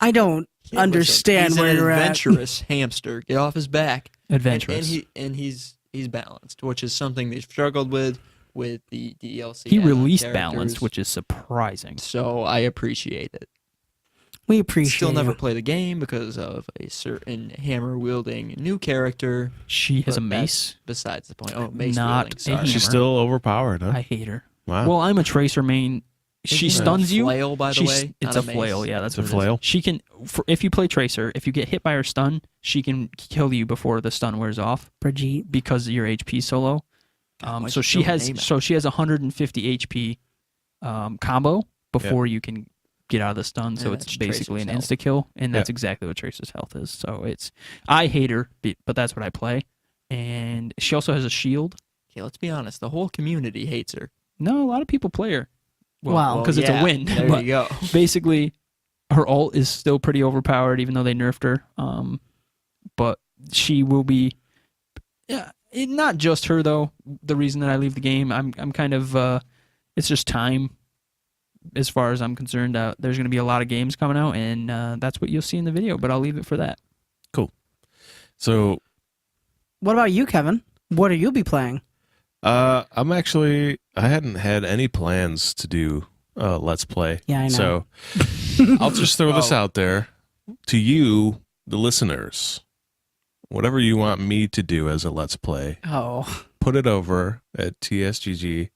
I don't understand He's where an you're at. adventurous hamster. Get off his back. Adventurous. And he's balanced, which is something they've struggled with the DLC. He add-on released characters. balanced, which is surprising. So I appreciate it. We appreciate Still never you. play the game because of a certain hammer wielding new character. She has but a mace. that's besides the point. Oh, mace Not wielding. a Sorry. hammer. She's still overpowered, huh? I hate her. Wow. Well, I'm a tracer main. She Isn't it a stuns you. Flail, by the She's- way. it's not a mace? flail. Yeah, that's It's a what it is. flail? She can, if you play tracer, if you get hit by her stun, she can kill you before the stun wears off Brigitte. because your HP is so low. why'd So you she throw the name has 150 HP combo before you can get out of the stun. So And it's that's basically an Tracer's insta kill, and that's exactly what Tracer's health is. So I hate her, but that's what I play. And she also has a shield. Okay, let's be honest. The whole community hates her. No, a lot of people play her. Wow. because it's a yeah, win. There but you go. basically, her ult is still pretty overpowered, even though they nerfed her. But she will be. Yeah, not just her though. The reason that I leave the game, I'm kind of. It's just time. As far as I'm concerned, there's going to be a lot of games coming out, and that's what you'll see in the video. But I'll leave it for that. So What about you, Kevin? What are you be playing? I hadn't had any plans to do Let's Play. Yeah, I know. So I'll just throw this out there to you, the listeners. Whatever you want me to do as a Let's Play, Oh, put it over at tsgg.online.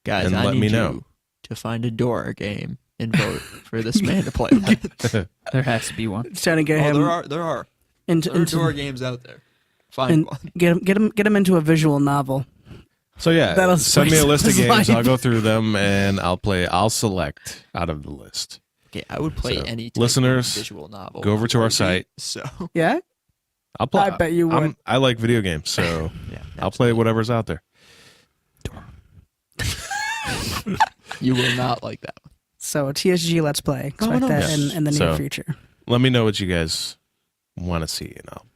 Guys, And I let need me you know. to find a door game and vote for this man to play that. There has to be one. it's trying to get Oh, him there are into, door games out there. Find and one. get him into a visual novel. So yeah, That'll send me a spice list of his games. life. I'll go through them and I'll select out of the list. Okay, I would play So, any type listeners, of visual novel. go over to our movie, site. So Yeah, I'll play. I bet you would. I like video games, so yeah, I'll play whatever's out there. you will not like that one. So TSG Let's Play. Coming Expect up. that in the near So- future. Let me know what you guys want to see, and I'll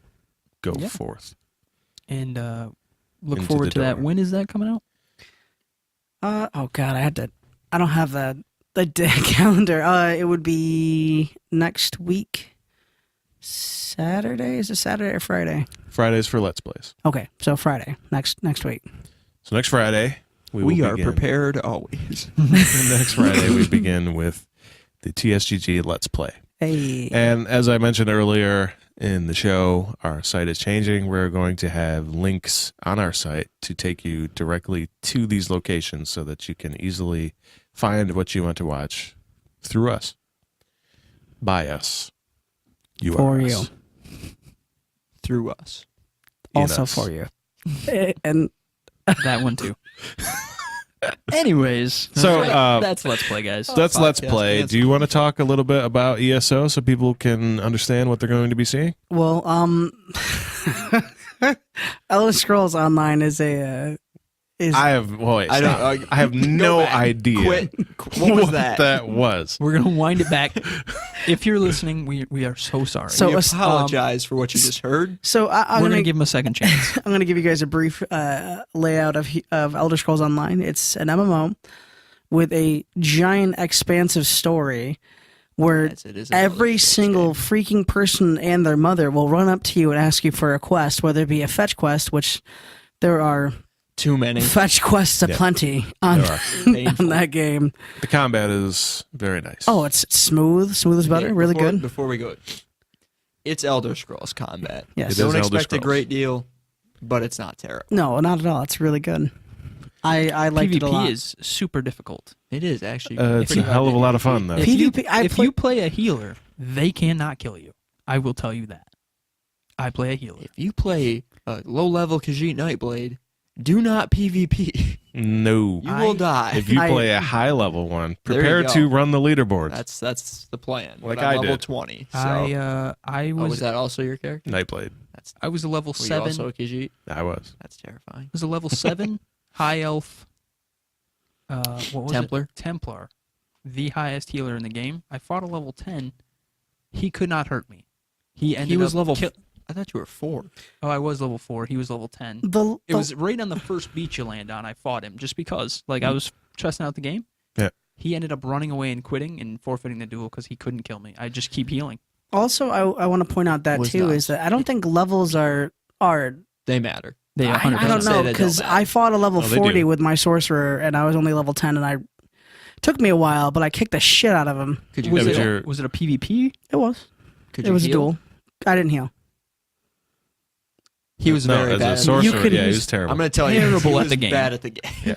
go Yeah. forth. And look Into forward the to that. door. When is that coming out? Oh God, I don't have the calendar. It would be next week. Saturday? Is it Saturday or Friday? Fridays for Let's Plays. Okay, so Friday next week. So next Friday We will are begin. prepared always. Next Friday we begin with the TSGG Let's Play. Hey, And as I mentioned earlier in the show, our site is changing. We're going to have links on our site to take you directly to these locations so that you can easily find what you want to watch through us. By us. You For are you. us. Through us. In also us. for you. And That one too. Anyways, So, that's Let's Play, guys. That's Let's Podcast Play. answer. Do you want to talk a little bit about ESO so people can understand what they're going to be seeing? well, Elder Scrolls Online is a is I have wait, I don't- stop. I have no back. idea Quit. What was that? that was. We're gonna wind it back. If you're listening, we are so sorry. So, We um, apologize for what you just heard. so I'm we're gonna gonna give him a second chance. I'm going to give you guys a brief layout of Elder Scrolls Online. It's an MMO with a giant, expansive story where Yes, it is an every Elder Scrolls single game. freaking person and their mother will run up to you and ask you for a quest, whether it be a fetch quest, which there are Too many. fetch quests aplenty on, There are. Painful. on that game. The combat is very nice. Oh, it's smooth as butter, Okay, really before- good. Before we go, it's Elder Scrolls combat. Yes. It Don't is Elder expect a Scrolls. great deal, but it's not terrible. No, not at all. It's really good. I liked it a lot. PvP is super difficult. It is actually. It's a hell of a lot of fun, though. If PvP, you play a healer, they cannot kill you. I will tell you that. I play a healer. If you play a low-level Khajiit Nightblade, do not PvP. No. You will die. If you play a high-level one, There you prepare go. to run the leaderboards. That's the plan. Like But I'm I level did. 20. So. I was was that also your character? Nightblade. I was a level Were you 7. also a Khajiit? I was. That's terrifying. Was a level 7 high elf. What was Templar? it? Templar. The highest healer in the game. I fought a level 10. He could not hurt me. He was up level. kill- I thought you were 4. Oh, I was level 4. He was level 10. It was right on the first beach you land on. I fought him just because. Like, I was testing out the game. Yeah. He ended up running away and quitting and forfeiting the duel because he couldn't kill me. I just keep healing. Also, I want to point out that Was too nuts. is that I don't think levels are. They matter. They I 100% don't say know they don't because matter. I fought a level Oh, they 40 do. with my sorcerer and I was only level 10 and I took me a while, but I kicked the shit out of him. Could you Was, Yeah, it, but you're- was it a PvP? It was. Could It you was a heal? duel. I didn't heal. He was no, very as bad. a sorcerer, You could yeah, he use- was terrible. I'm going to tell you, Terrible he at was the game. bad at the game. Yeah.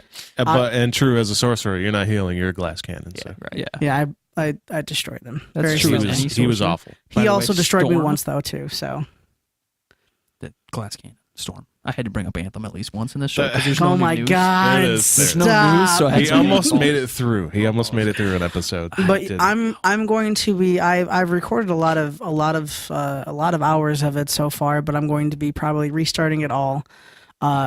And true, as a sorcerer, you're not healing, you're a glass cannon. So. Right. Yeah. Yeah, I destroyed them. That's Very true. He As easily. any was, he was sorcerer. awful. By He the way, also destroyed me Storm. once though too. So. The glass cannon. Storm. I had to bring up Anthem at least once in this show because there's no Oh new my news. god! There it is. There's There. no news, Stop. so I had He to almost be- made it through. He almost made it through an episode. But He didn't. I'm going to be I've recorded a lot of hours of it so far, but I'm going to be probably restarting it all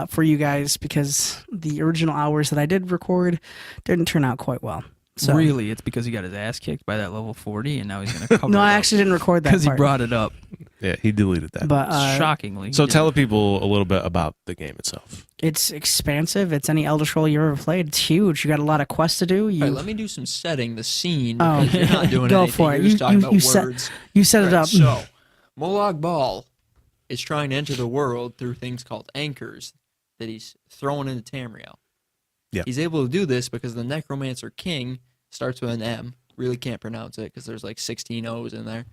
for you guys because the original hours that I did record didn't turn out quite well. So Really, it's because he got his ass kicked by that level 40, and now he's going to cover no, it I up. actually didn't record that because he part. brought it up. Yeah, he deleted that. But Shockingly. So he tell did. the people a little bit about the game itself. it's expansive. It's any Elder Scroll you ever played. It's huge. You got a lot of quests to do. You All right, let me do some setting the scene. Oh. Because you're not doing Go anything. for it. You're just talking about set words. you set it Right, up. So, Molag Bal is trying to enter the world through things called anchors that he's throwing into Tamriel. Yeah. He's able to do this because the Necromancer King starts with an M. Really can't pronounce it because there's like 16 O's in there.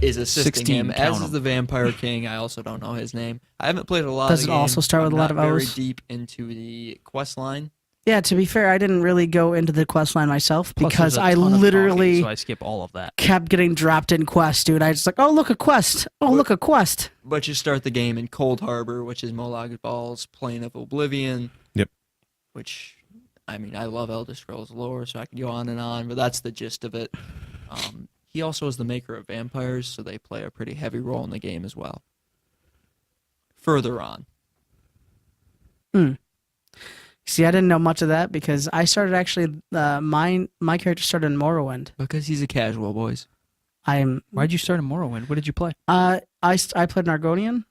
Is assisting 16, him, count as is 'em. the Vampire King. I also don't know his name. I haven't played a lot Does of the it also game. start with I'm a lot not of very O's? deep into the quest line. Yeah, to be fair, I didn't really go into the quest line myself Plus, because there's a I ton of literally talking, so I skip all of that. kept getting dropped in quests, dude. I just like, oh look, a quest. Oh look, a quest. But you start the game in Cold Harbor, which is Molag Bal's Plane of Oblivion. Yep. Which, I mean, I love Elder Scrolls lore, so I can go on, but that's the gist of it. He also is the maker of vampires, so they play a pretty heavy role in the game as well. Further on. See, I didn't know much of that because I started actually. My character started in Morrowind. Because he's a casual, boys. I'm. Why'd you start in Morrowind? What did you play? I played an Argonian,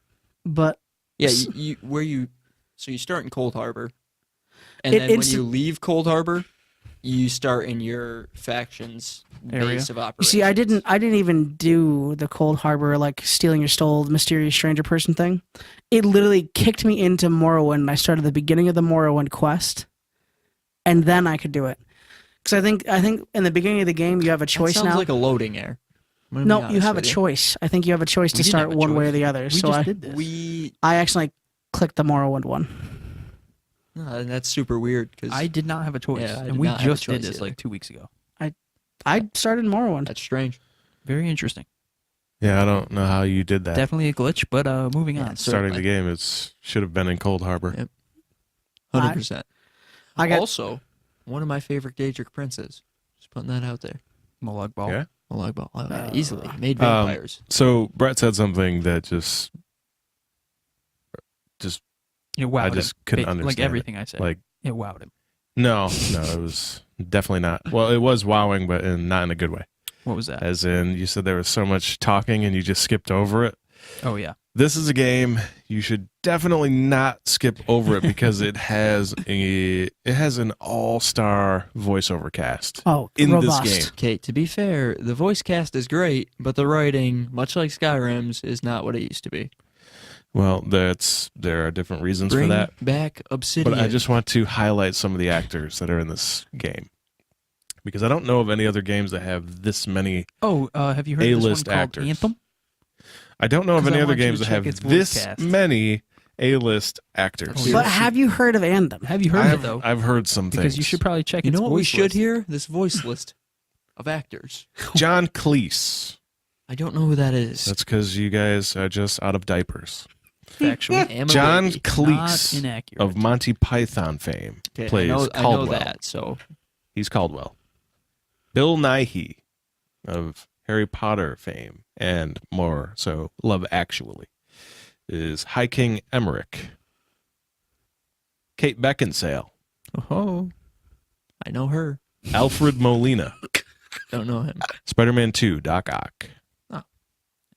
but Yeah, S- so you start in Cold Harbor, and It- then when it's- you leave Cold Harbor, you start in your faction's Area. base of you operations. see, I didn't even do the Cold Harbor like stealing your stole mysterious stranger person thing. It literally kicked me into Morrowind. And I started the beginning of the Morrowind quest, and then I could do it. Because I think in the beginning of the game you have a choice That sounds now. like a loading air. I'm gonna be No, you honest have a with choice. I think you have a choice We to didn't start have a one way or choice. the other. We so just did this. I actually clicked the Morrowind one. No, that's super weird because I did not have a choice, Yeah, I and did we not have a just did choice this either. like 2 weeks ago. I started in Morrowind. that's strange. Very interesting. Yeah, I don't know how you did that. Definitely a glitch, but moving Yeah, on. Starting the certainly. game, should have been in Cold Harbor. Yep. 100%. I got Also, one of my favorite Daedric princes. Just putting that out there. Molag Bal. Yeah. Molag Bal. Oh, yeah, easily. Made Um, vampires. So Brett said something that just It wowed I just him. couldn't Like understand everything I said. like it wowed him. no, it was definitely not. Well, it was wowing, but not in a good way. What was that? As in, you said there was so much talking and you just skipped over it. Oh yeah. This is a game you should definitely not skip over it because it has an all-star voiceover cast in robust. this game. Okay, to be fair, the voice cast is great, but the writing, much like Skyrim's, is not what it used to be. Well, there are different reasons Bring for that. back Obsidian. But I just want to highlight some of the actors that are in this game. Because I don't know of any other games that have this many. Oh, have you heard of this one A-list called actors. Anthem? I don't know of 'Cause any I other want you to games that check have its voice this cast. many A-list actors. But have you heard of Andom? Have you heard it though? I've heard some Because things. you should probably check. You its know what we voice should list. hear? This voice list of actors. John Cleese. I don't know who that is. That's because you guys are just out of diapers. Factual. Am a John baby. Cleese Not inaccurate. of Monty Python fame Okay, plays I know Caldwell. that. So He's Caldwell. Bill Nighy of Harry Potter fame and more so Love Actually is High King Emmerich. Kate Beckinsale. oh, I know her. Alfred Molina. Don't know him. Spider-Man 2, Doc Ock.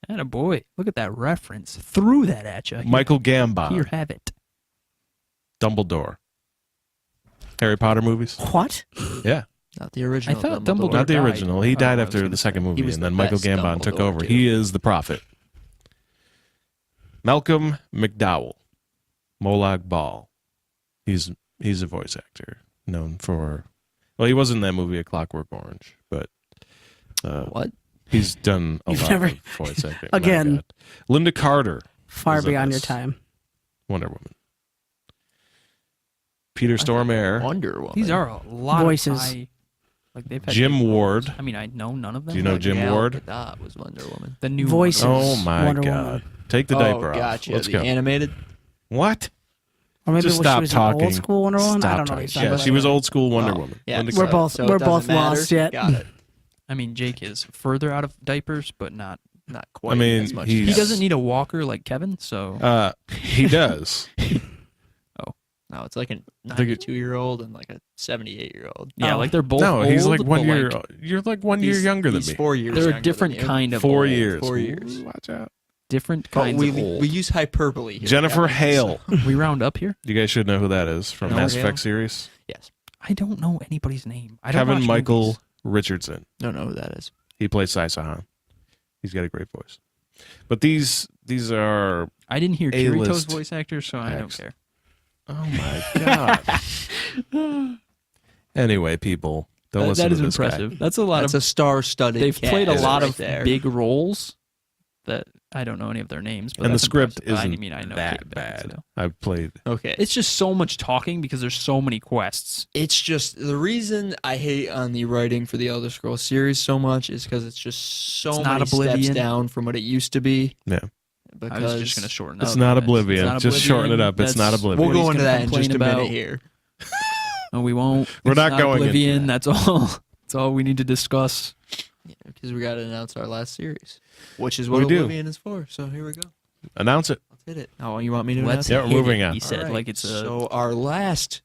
And a boy, look at that reference. Threw that at you. Michael Gambon. Here, have it. Dumbledore. Harry Potter movies? What? Yeah. Not the original. I thought Dumbledore. Dumbledore Not the died. original. He Oh, died I was after gonna the say. second movie, was and the then Michael best Gambon took Dumbledore, over. too. He is the prophet. Malcolm McDowell. Molag Bal. He's a voice actor known for... Well, he was in that movie A Clockwork Orange, but What? he's done a You've lot never- of voice acting. My Again. God. Linda Carter. Far is in beyond your this. time. Wonder Woman. Peter Stormare. Wonder Woman. These are a lot Voices. of high, like they've had Jim big roles. Ward. I mean, I know none of them. Do you know but Jim Gal Ward? Gadot was Wonder Woman. The new Voices. Wonder Woman. Oh my Wonder God. Woman. Take the diaper off. Gotcha. Let's the go. animated. What? Or maybe Just she stop was talking. an old school Wonder Woman. Stop I don't know. talking. What he's Yeah, talking she about. was old school Wonder Oh, Woman. Yeah, Linda We're Carter. both- so we're it doesn't both matter. lost yet. Got it. I mean, Jake is further out of diapers, but not. Not quite I mean, as much. he's- He as doesn't need a walker like Kevin, so He does. No, it's like a Look at- 92-year-old and like a 78-year-old. yeah, Oh. like they're both. No, he's old, like 1 but, year. like, You're like 1 year younger than he's me. 4 years. they're younger a different than you. kind of 4 old. years. 4 years. Ooh, watch out. Different But kinds of we old. use hyperbole here. Jennifer Kevin, Hale. We round up here. You guys should know who that is from No, Mass Hale. Effect series. Yes. I don't know anybody's name. I don't Kevin watch Michael movies. Richardson. Don't know who that is. He plays Sai Sahan. He's got a great voice. But these are I didn't hear A-list Kirito's voice actor, so I don't acts. care. oh my god. Anyway, people, don't listen That to is this guy. impressive. That's a lot That's of. a star-studded. They've played a cast lot right of there. big roles that I don't know any of their names. But And the that's script impressive. isn't I mean, I know that Kate bad. Beckinsale. I've played. Okay. It's just so much talking because there's so many quests. It's just the reason I hate on the writing for the Elder Scrolls series so much is because it's just so It's many not Oblivion. steps down from what it used to be. Yeah. Because I was just going to shorten It's up. not That's- Oblivion. it's not Just shorten it Oblivion. up. It's not That's Oblivion. we'll what go he's into gonna that in just a complain minute about. here. No, we won't. We're It's not going into Oblivion. that. That's all. That's all we need to discuss. Because we got to announce our last series, which is what We do. Oblivion is for. So here we go. Announce it. Let's hit it. Oh, you want me to Let's announce Yeah, it? we're hit moving it, on. He said, All right. like it's a. So our last,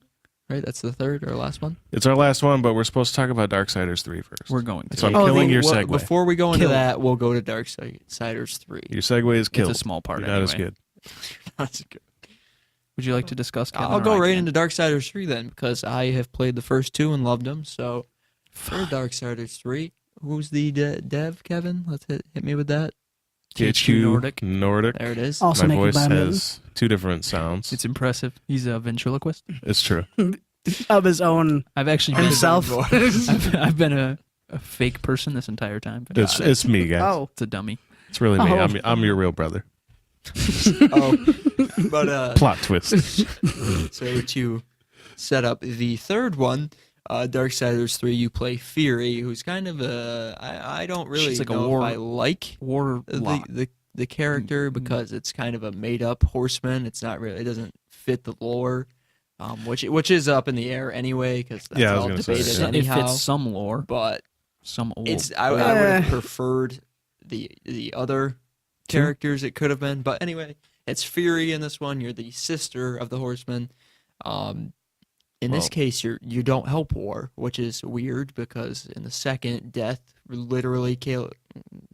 right? That's the third or last one. It's our last one, but we're supposed to talk about Darksiders 3 first. We're going So I'm to. Oh, killing the- your Well, segue. Before we go into Kill. that, we'll go to Darksiders 3. Your segue is killed. It's a small part. You're not as anyway. good. That's good. Would you like to discuss? Kevin, I'll or go I right can? into Darksiders 3 then, because I have played the first two and loved them. So for Darksiders 3, who's the dev, Kevin? Let's hit me with that. THQ Nordic. There it is. Also My make it voice by a has two different sounds. It's impressive. He's a ventriloquist. It's true. of his own I've actually been, himself. I've been a fake person this entire time. But It's me, guys. Oh, it's a dummy. It's really me. Oh. I'm your real brother. Oh, but Plot twist. so to set up the third one, Darksiders 3, you play Fury, who's kind of a I don't really She's like a know war- if I like Warlock. the character because it's kind of a made up horseman. It's not really. It doesn't fit the lore, which is up in the air anyway because that's Yeah, I was all gonna say, debated yeah. It anyhow. fits some lore, But some old. it's I would have preferred the other characters it could have been. But anyway, it's Fury in this one. You're the sister of the horseman. In this Well- case, you don't help war, which is weird because in the second, Death literally killed.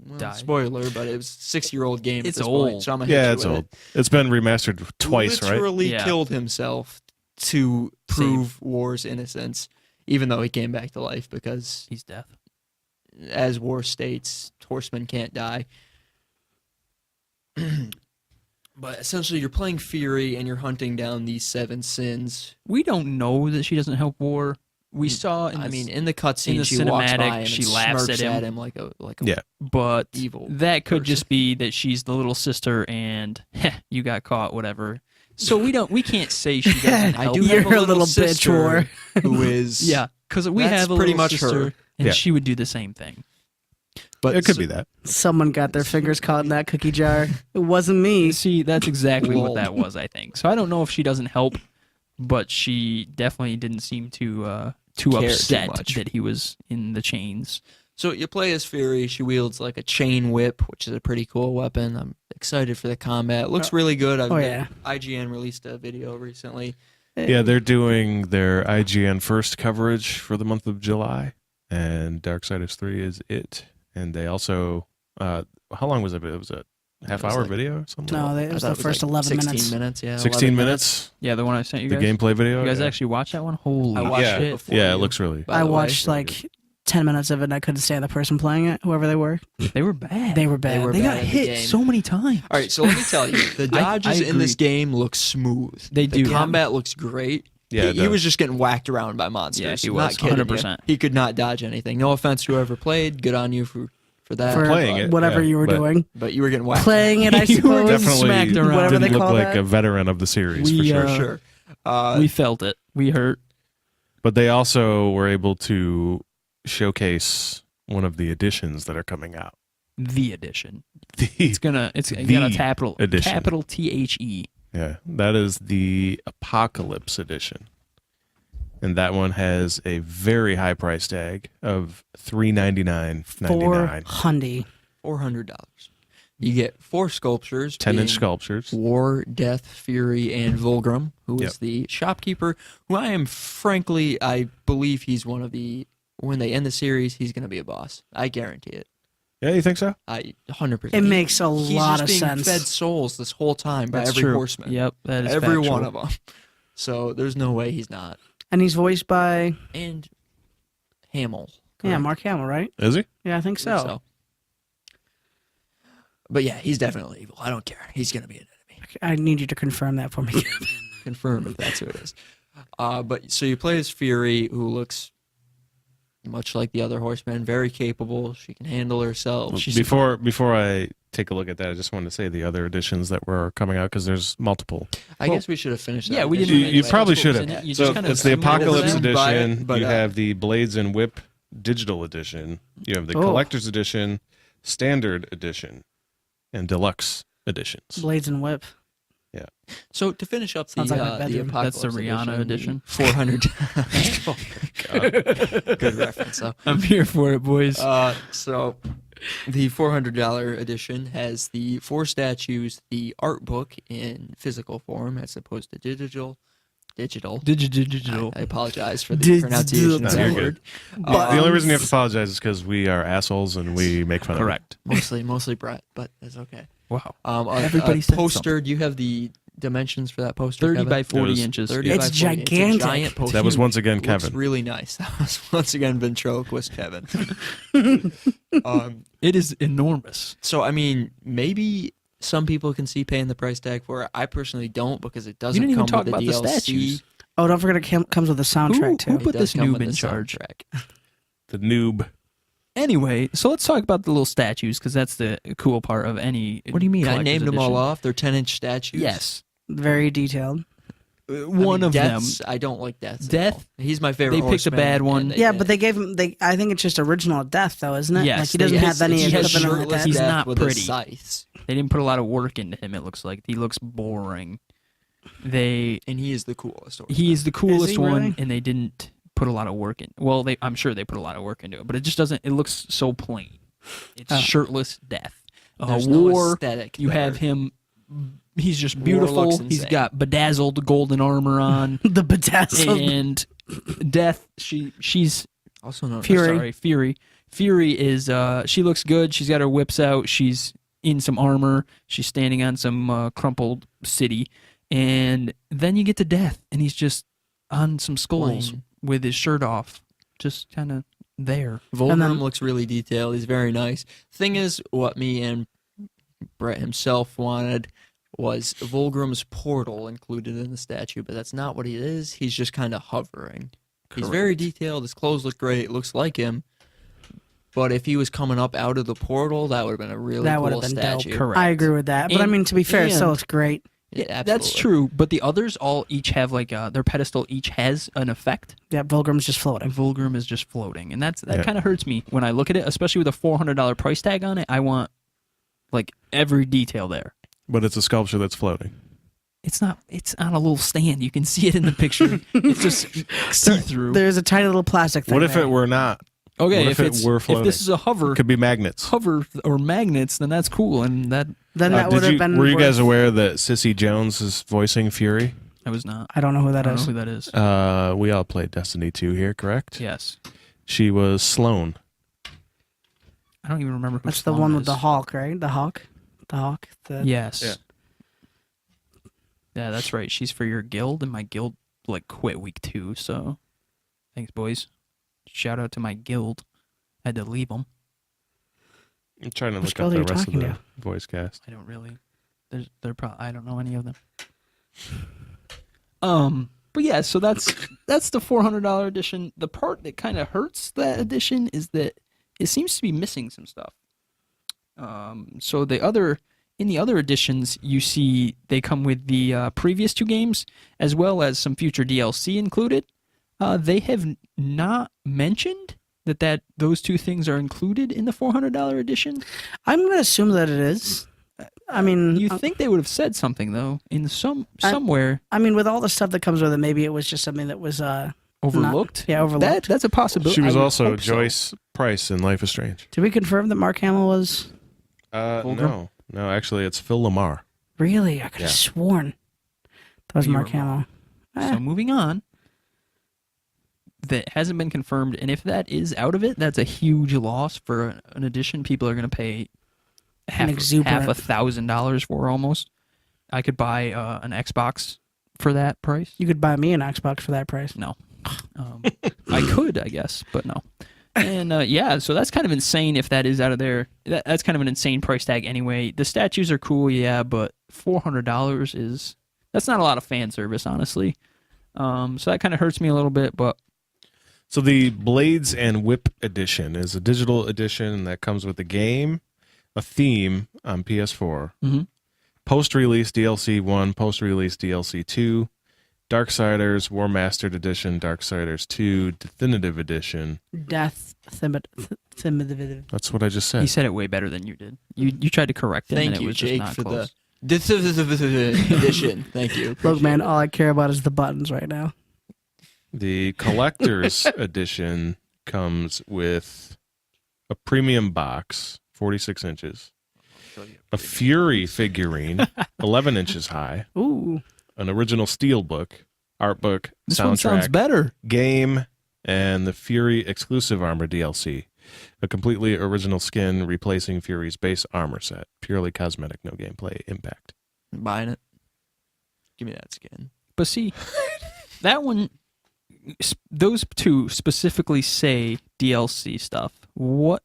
Well, Died. spoiler, but it was a 6-year-old game. It's at this old. Point, so I'm gonna Yeah, hit it's you with old. It's been remastered twice, right? Literally Yeah. killed himself to prove War's innocence, even though he came back to life because, He's death. as War states, horsemen can't die. But essentially, you're playing Fury and you're hunting down these 7 sins. We don't know that she doesn't help war. We saw. In in the cutscene, the she walks by cinematic, him she and laughs smirks at him. like a Yeah. but evil that could person. just be that she's the little sister and you got caught. Whatever. So we can't say she doesn't I help. do You're have a a little sister bitch war. who is Yeah, because we That's have a pretty little much sister, her. and Yeah. she would do the same thing. but It could be that. Someone got their fingers caught in that cookie jar. It wasn't me. See, that's exactly what Lol. that was, I think. So I don't know if she doesn't help, but she definitely didn't seem too Care too upset much. that he was in the chains. So you play as Fury. She wields like a chain whip, which is a pretty cool weapon. I'm excited for the combat. It looks really good. IGN released a video recently. Yeah, they're doing their IGN first coverage for the month of July, and Darksiders 3 is it. And they also, how long was it? It was a half-hour like- video or something? No, I it was thought the first like 11 16 minutes. minutes. Yeah, 16 11 minutes? Yeah, the one I sent you The guys. gameplay video? You guys Yeah. actually watch that one? Holy I watched Yeah. it before. Yeah, it you, looks really. by I the way. watched like 10 minutes of it and I couldn't stand the person playing it, whoever they were. They were bad. They were bad. were They bad got at the hit game. so many times. All right, so let me tell you, the dodges in this agree. game look smooth. They The do. combat looks great. Yeah, it he does. was just getting whacked around by monsters. Yeah, he Not was, kidding you. 100%. He could not dodge anything. No offense to whoever played. Good on you for that. For playing it, whatever yeah, you were but- doing. But you were getting whacked. Playing it, I You were suppose. Definitely smacked around. Whatever didn't they look call like that. a veteran of the series, We, for sure. For sure. We felt it. We hurt. But they also were able to showcase one of the editions that are coming out. The edition. The, It's got a capital edition. capital THE. yeah, that is the Apocalypse edition. And that one has a very high price tag of $399.99. $400. $400. You get 4 sculptures. 10-inch being sculptures. War, Death, Fury, and Vulgrim, who is Yep. the shopkeeper, who I am frankly, I believe he's one of the, when they end the series, he's going to be a boss. I guarantee it. Yeah, you think so? 100%. It makes a He's lot just of being sense. fed souls this whole time by That's every true. horseman. Yep, that is Every factual. one of them. So there's no way he's not. And he's voiced by, And Hamill. yeah, correct? Mark Hamill, right? Is he? Yeah, I think I think so. But yeah, he's definitely evil. I don't care. He's going to be an enemy. I need you to confirm that for me. Confirm if that's who it is. But so you play as Fury, who looks much like the other horsemen, very capable. She can handle herself. She's Before I take a look at that, I just wanted to say the other editions that were coming out because there's multiple. I guess we should have finished that. Yeah, we edition didn't. You anyway. probably That's what was should in have. it. You So just kind of it's the assumed it was Apocalypse them. buy it, edition. but, You have the Blades and Whip digital edition. You have the Oh. collector's edition, standard edition, and deluxe editions. Blades and Whip. So to finish up the Sounds like my the bedroom. Apocalypse That's the Rihanna edition. 400. Oh my God. Good reference though. I'm here for it, boys. So the $400 edition has the 4 statues, the art book in physical form as opposed to digital. Digital. I apologize for the Digital. pronunciation of No, that you're word. The only reason you have to apologize is because we are assholes and we make fun Correct. Mostly Brett, but it's okay. Wow. Everybody Everybody said poster. Do you have the dimensions for that poster? 30 Kevin? by 40 It was inches. 30 It's by 40. gigantic. It's a giant of it. poster. That was once again Looks Kevin. really nice. That was once again ventriloquist Kevin. It is enormous. So I mean, maybe some people can see paying the price tag for it. I personally don't because it doesn't didn't even come talk with about the the DLC. statues. Oh, don't forget it comes with a soundtrack, Who too. put It does this come noob with in the charge? soundtrack. The noob. Anyway, so let's talk about the little statues because that's the cool part of any. What do you mean? I collector's named them all edition. off. They're 10-inch statues. Yes, Very detailed. one of them. Death's, I don't like Death. Death, He's my favorite. they picked a horseman, bad one. and Yeah, did. but they gave him. I think it's just original Death, though, isn't it? Yes, Like he doesn't they- have any he has equipment like shirtless that. He's Death not with his pretty. scythes, They didn't put a lot of work into him. It looks like he looks boring. They and he is the coolest. horseman. he is the coolest one, really? and they didn't put a lot of work in. Well, I'm sure they put a lot of work into it, but it just doesn't. It looks so plain. It's Oh. shirtless Death. There's no War. aesthetic You there. have him. He's just War beautiful. looks He's insane. got bedazzled golden armor on, The bedazzled. and Death. She's also known Fury. sorry, Fury. Fury is she looks good. She's got her whips out. She's in some armor. She's standing on some crumpled city, and then you get to Death, and he's just on some skulls Plain. with his shirt off, just kind of there. Vulgrim And then- looks really detailed. He's very nice. Thing is, what me and Brett himself wanted was Vulgrim's portal included in the statue, but that's not what he is. He's just kind of hovering. He's very detailed. His clothes look great. It looks like him. But if he was coming up out of the portal, that would have been a really That would cool have been statue. dope. Correct. I agree with that. But I And- mean, to be fair, it still and- looks great. Yeah, that's true. But the others all each have like their pedestal each has an effect. Yeah, Vulgrim's just floating. Vulgrim is just floating, and that kind of hurts me when I look at it, especially with a $400 price tag on it. I want like every detail there. But it's a sculpture that's floating. It's not. It's on a little stand. You can see it in the picture. It's just see through. There's a tiny little plastic thing. What if there. it were not? Okay, what if it were floating? If this is a hover, It could be magnets. hover or magnets, then that's cool. And that Then that would have been. Were you guys worth- aware that Sissy Jones is voicing Fury? I was not. I don't know who that I don't is. know who that is. We all played Destiny 2 here, correct? Yes. She was Sloane. I don't even remember who That's the Sloan one is. with the hawk, right? The hawk. Yes. Yeah. Yeah, that's right. She's for your guild, and my guild like quit week 2. So, thanks, boys. Shout out to my guild. I had to leave them. I'm trying to Which look up girl are the you rest of talking the to? voice cast. I don't really. They're probably. I don't know any of them. But yeah, so that's the $400 edition. The part that kind of hurts that edition is that it seems to be missing some stuff. So in the other editions, you see they come with the previous 2 games as well as some future DLC included. They have not mentioned that those 2 things are included in the $400 edition. I'm gonna assume that it is. I mean, You think they would have said something though in somewhere I mean, with all the stuff that comes with it, maybe it was just something that was overlooked. overlooked. That's a possibility. She was I would also hope so. Joyce Price in Life is Strange. Did we confirm that Mark Hamill was No, actually, it's Phil Lamar. really? I could have sworn that was You Mark were wrong. Hamill. So moving on, that hasn't been confirmed, and if that is out of it, that's a huge loss for an edition. People are going to pay half exuberant. $1,000 for almost. I could buy an Xbox for that price. You could buy me an Xbox for that price. No, I could, I guess, but no. And yeah, so that's kind of insane. If that is out of there, that's kind of an insane price tag anyway. The statues are cool, yeah, but $400 that's not a lot of fan service, honestly. So that kind of hurts me a little bit, but. So the Blades and Whip edition is a digital edition that comes with a game, a theme on PS4, Mhm. post-release DLC 1, post-release DLC 2, Darksiders War Mastered Edition, Darksiders 2 Definitive Edition. Death. That's what I just He said. said it way better than you did. You tried to correct him, and Thank it you, was Jake, just for not close. the edition. Thank you. Look, man, Appreciate it. all I care about is the buttons right now. The Collector's Edition comes with a premium box, 46 inches, a Fury figurine, 11 inches high, Ooh. an original steelbook, art book, This one sounds soundtrack, better. game, and the Fury exclusive armor DLC. A completely original skin replacing Fury's base armor set. Purely cosmetic, no gameplay impact. I'm buying it. Give me that skin. But see, that one, those 2 specifically say DLC stuff. What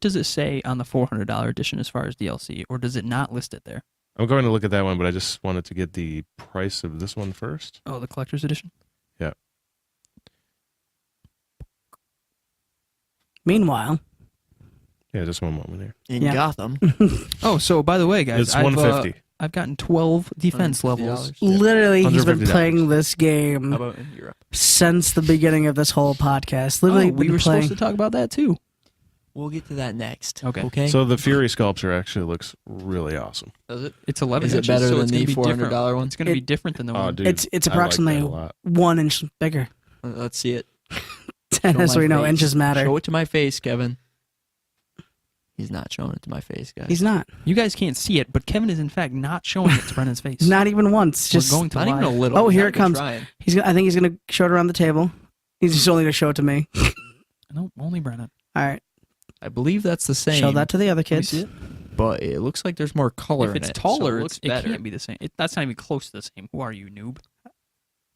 does it say on the $400 edition as far as DLC, or does it not list it there? I'm going to look at that one, but I just wanted to get the price of this one first. Oh, the collector's edition. Yeah. Meanwhile, Yeah, just one moment here. In Yeah. Gotham. Oh, so by the way, guys, It's $150. I've gotten 12 defense levels. $150. Yeah. literally, he's been $150. playing this How game about in Europe? since the beginning of this whole podcast. Literally, We been were playing. supposed to talk about that too. We'll get to that next. Okay. Okay. So the Fury sculpture actually looks really awesome. Does it? It's 11 Is it inches, better so than it's gonna the be different. $400 one? It's going to be It- different than the Oh, one. dude, It's I like approximately that a lot. 1 inch bigger. Let's see it. As Show we my know, face. inches matter. Show it to my face, Kevin. He's not showing it to my face, guys. He's not. You guys can't see it, but Kevin is in fact not showing it to Brennan's face. Not even once. We're Just going to Not even a live. little. Oh, He's here not it even comes. trying. I think he's gonna show it around the table. He's just only gonna show it to me. No, only Brennan. All right, I believe that's the same. show that to the other Can we kids. see it? But it looks like there's more color If it's in it. taller, so it it, looks it better. can't be the same. That's not even close to the same. Who are you, noob?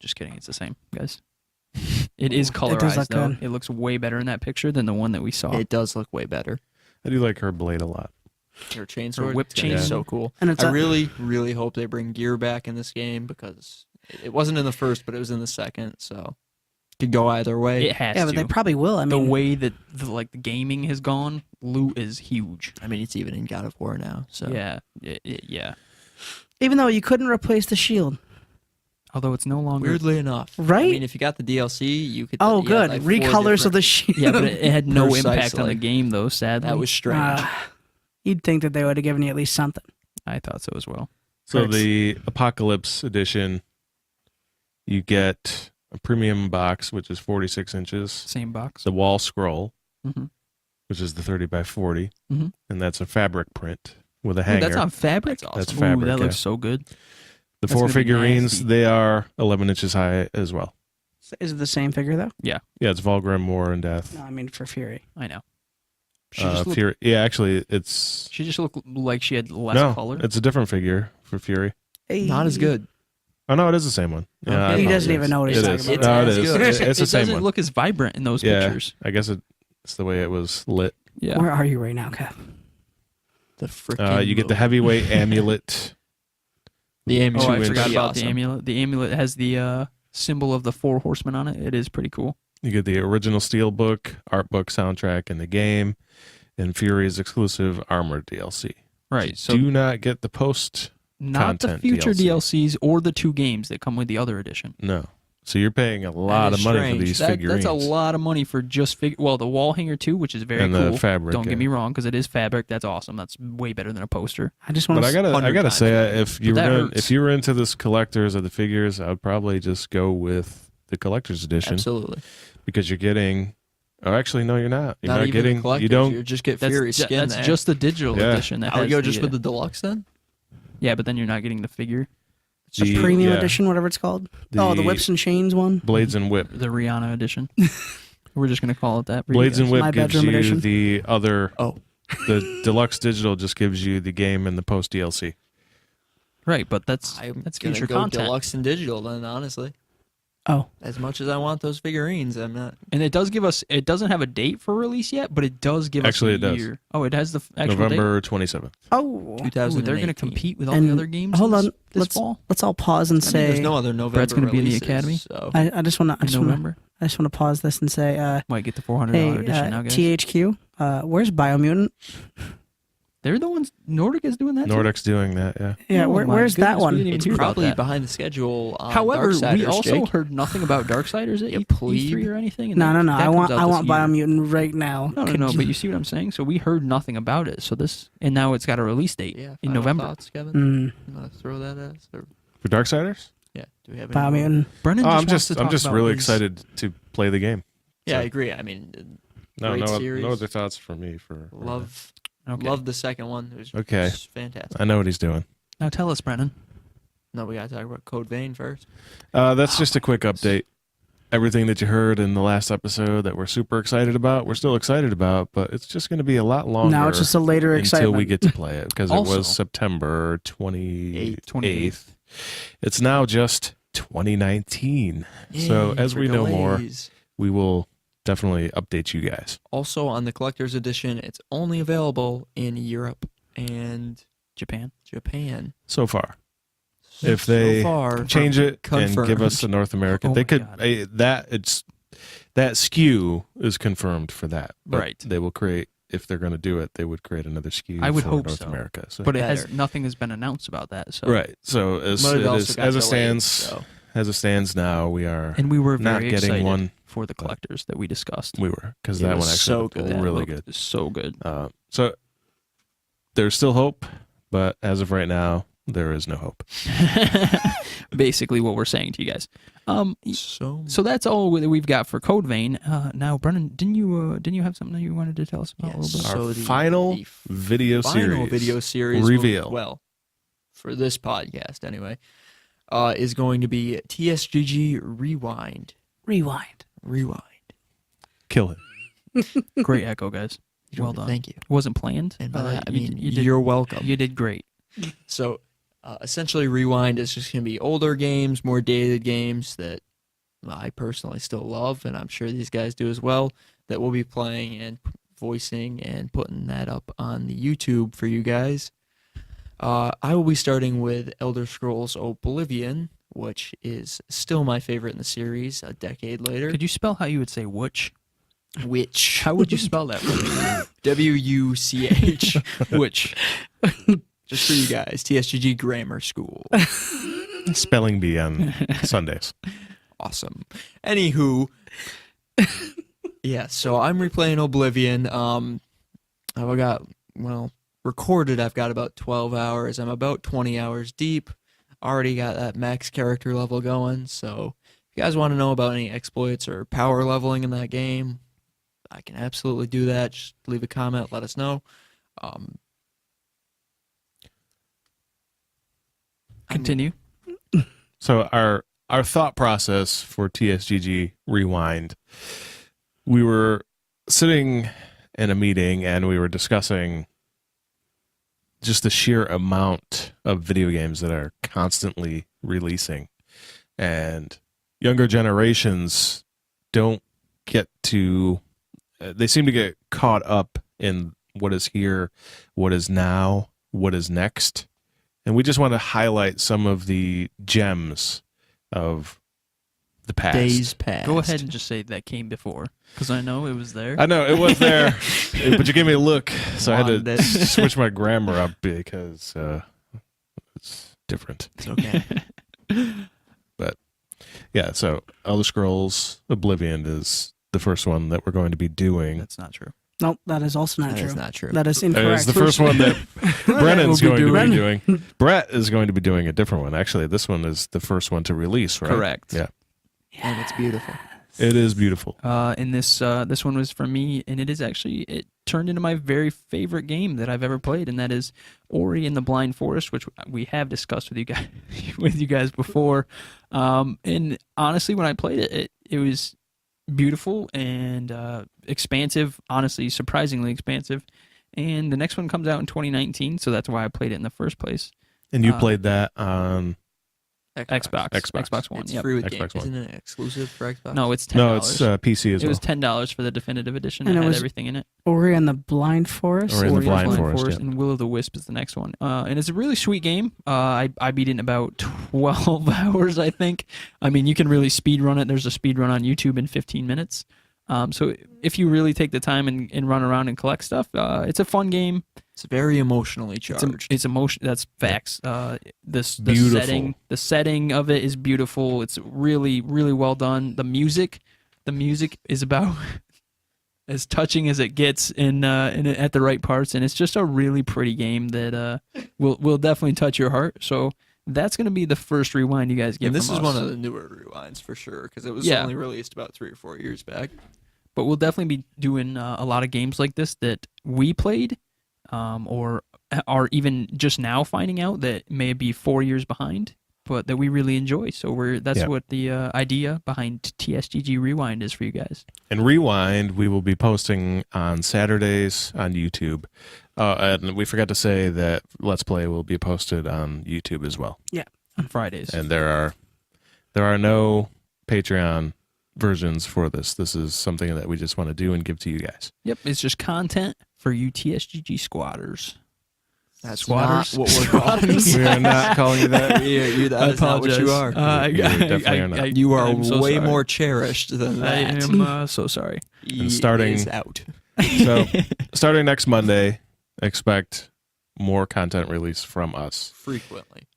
Just kidding. It's the same, guys. It is colorized, look though. good. It looks way better in that picture than the one that we saw. It does look way better. I do like her blade a lot. Her chainsword, whip it's gonna be chain. so cool. And it's I a- really, really hope they bring gear back in this game because it wasn't in the first, but it was in the second, so could go either way. It has Yeah, to. but they probably will. I the mean, way that the gaming has gone, loot is huge. I mean, it's even in God of War now. So Yeah, yeah. Even though you couldn't replace the shield. Although it's no longer. Weirdly enough, Right? I mean, if you got the DLC, you could. Oh, yeah, good. like 4 Recolors of the different- shield. Yeah, but it had no impact on Precisely. the game, though, sadly. That was strange. You'd think that they would have given you at least something. I thought so as well. So Thanks. the Apocalypse Edition, you get a premium box, which is 46 inches, Same box. the wall scroll, Mm-hmm. which is the 30 by 40, Mhm. and that's a fabric print with a hanger. That's on fabric? That's That's awesome. fabric, Ooh, that yeah. looks so good. The That's 4 gonna be figurines, nasty. they are 11 inches high as well. Is it the same figure, though? Yeah, it's Volgrim, War, and Death. No, I mean for Fury. I know. She just looked, Fury. Yeah, actually, it's she just looked like she had less no, color. it's a different figure for Fury. Not as good. Oh no, it is the same one. Yeah, I Okay. He doesn't apologize. even know what he's It talking is. about. It's No, it as is. good. It's the it same doesn't one. look as vibrant in those Yeah, pictures. I guess it's the way it was lit. Yeah. Where are you right now, Kev? The freaking. You get the heavyweight amulet. The Oh, amulet. I 2 forgot inch. about the Awesome. amulet. The amulet has the symbol of the 4 horsemen on it. It is pretty cool. You get the original Steelbook, art book, soundtrack, and the game, and Fury's exclusive Armored DLC. Right. So Do not get the post. not the content future DLC. DLCs or the 2 games that come with the other edition. No. So you're paying a lot is of money strange. for these That's figurines. a lot of money for just well, the wall hanger too, which is very And cool. the fabric, Don't yeah. get me wrong, because it is fabric. That's awesome. That's way better than a poster. I just want But I to. gotta 100 times say, better. if you But that were hurts. if you were into this collectors of the figures, I would probably just go with the collector's edition Absolutely. because you're getting. Oh, actually, no, you're not. You're Not not even getting. the collectors. You don't. You just get That's, Fury skin. that's there. just the digital Yeah. edition. That I would has go just the, with the deluxe then. Yeah, but then you're not getting the figure, The premium edition, whatever it's called. The Whips and Chains one. Blades and Whip. the Rihanna edition. We're just gonna call it that. for you Blades and guys. Whip My gives bedroom you edition. the other. Oh. The deluxe digital just gives you the game and the post DLC. Right, but that's I'm that's gonna future go content, deluxe and digital then. Honestly, Oh, as much as I want those figurines, I'm not. and it does give us. It doesn't have a date for release yet, but it does give Actually, us a it does. year. Oh, it has the actual November 27th. oh. date. 2018. Ooh, they're gonna compete with all And the other games. hold this, on, this fall Let's all pause and I mean, there's say. no other November Brett's gonna be in the releases, academy? So. I just want to. in November. I just want to pause this and say. Might get the $400 Hey, edition now, guys. THQ. Where's Biomutant? They're the ones. Nordic is doing that. too? Nordics doing that, yeah. Yeah, Oh my where's that goodness, we one? didn't even It's hear about probably that. behind the schedule. On However, Darksiders, we also Jake. heard nothing about Darksiders at You E3 plebe. or anything. and No, that- no, no. that I comes want out I this want year. Biomutant right now. No, no, no. But you see what I'm saying? So we heard nothing about it. So this, and now it's got a release date Yeah, in final November. Thoughts, Kevin? Mm, You want to throw that at us? Or, For Darksiders? yeah. Do we have any more? Biomutant. Brennan Oh, just I'm wants just to I'm talk just about really his- excited to play the game. Yeah, So- I agree. I mean, No, Great no, series. no other thoughts from me for love Okay. love the second one. It was Okay. just fantastic. I know what he's doing. Now tell us, Brennan. No, we got to talk about Code Vein first. That's just a quick update. Everything that you heard in the last episode that we're super excited about, we're still excited about, but it's just going to be a lot longer. Now it's just a later until excitement. we get to play it because it Also- was September 28th. 28th. It's now just 2019. So Yay as for we know more, delays. we will definitely update you guys. Also on the collector's edition, it's only available in Europe and Japan. Japan. So far, So- if they so far, change it and confirmed. give us the North America, Oh they my could God. that SKU is confirmed for that. But Right. They will create if they're going to do it. They would create another SKU. I would for hope North so. America. So. But it has Better. nothing has been announced about that. So right. So as But it also as got it delayed, stands, so. as it stands now, we are and we were not very getting excited one. for the collectors that we discussed. We were because It that was one actually so looked good. That really looked good. So good. So there's still hope, but as of right now, there is no hope. Basically, what we're saying to you guys. So that's all that we've got for Code Vein. Now, Brennan, didn't you have something that you wanted to tell us about a Yes. little bit? Our So the final video final series video series reveal. well, for this podcast anyway, is going to be TSGG Rewind. Rewind. Kill it. Great echo, guys. Well done. Thank you. It wasn't planned. And by that, I you mean, did- you did, you're welcome. You did great. So, essentially, Rewind is just going to be older games, more dated games that I personally still love, and I'm sure these guys do as well, that we'll be playing and voicing and putting that up on the YouTube for you guys. I will be starting with Elder Scrolls Oblivion, which is still my favorite in the series a decade later. Could you spell how you would say which? Which? How would you spell that? For me? W-U-C-H. Which? Just for you guys, TSGG Grammar School. Spelling bee on Sundays. Awesome. Anywho, yeah, so I'm replaying Oblivion. I've got, recorded, I've got about 12 hours. I'm about 20 hours deep. Already got that max character level going, so if you guys want to know about any exploits or power leveling in that game, I can absolutely do that. Just leave a comment, let us know. Continue. So our thought process for TSGG Rewind, we were sitting in a meeting and we were discussing just the sheer amount of video games that are constantly releasing, and younger generations don't get to, they seem to get caught up in what is here, what is now, what is next. And we just want to highlight some of the gems of the past. Days past. Go ahead and just say that came before, because I know it was there. I know it was there, but you gave me a look, so I had to Wanted it. switch my grammar up because it's different. It's okay. Yeah, so Elder Scrolls Oblivion is the first one that we're going to be doing. That's not true. Nope, that is also not That true. is not true. That is That incorrect. is the first one that Brennan's will be going to be doing. doing. Brett is going to be doing a different one. Actually, this one is the first one to release, right? Correct. Yeah. And it's beautiful. It is beautiful. And this one was from me, and it turned into my very favorite game that I've ever played, and that is Ori and the Blind Forest, which we have discussed with you guys before. And honestly, when I played it, it was beautiful and expansive. Honestly, surprisingly expansive. And the next one comes out in 2019, so that's why I played it in the first place. And you played that on Xbox One. It's Yep. free with Xbox Game. One. Isn't it exclusive for Xbox? No, it's $10. No, it's PC as It well. was $10 for the definitive edition. And It it had was- everything in it. Ori and the Blind Forest. Ori and the Ori Blind Forest, yeah. and Will of the Wisp is the next one. And it's a really sweet game. I beat it in about 12 hours, I think. I mean, you can really speed run it. There's a speed run on YouTube in 15 minutes. So if you really take the time and run around and collect stuff, it's a fun game. It's very emotionally charged. It's emotion. That's facts. Beautiful. The setting of it is beautiful. It's really, really well done. The music is about as touching as it gets at the right parts, and it's just a really pretty game that will definitely touch your heart. So that's going to be the first rewind you guys get. And this from is us. one of the newer rewinds for sure, because it was only released about 3 or 4 years back. But we'll definitely be doing a lot of games like this that we played, or are even just now finding out that may be 4 years behind, but that we really enjoy. So that's what the idea behind TSGG Rewind is for you guys. And Rewind, we will be posting on Saturdays on YouTube. And we forgot to say that Let's Play will be posted on YouTube as well. Yeah. On Fridays. And there are no Patreon versions for this. This is something that we just want to do and give to you guys. Yep, it's just content for you TSGG squatters. That's Squatters. not what we're calling you. We are not calling you that. That is not what you are. You definitely are not. You are I'm so way sorry. more cherished than I that. am so sorry. And starting- Is out. So, starting next Monday, expect more content release from us.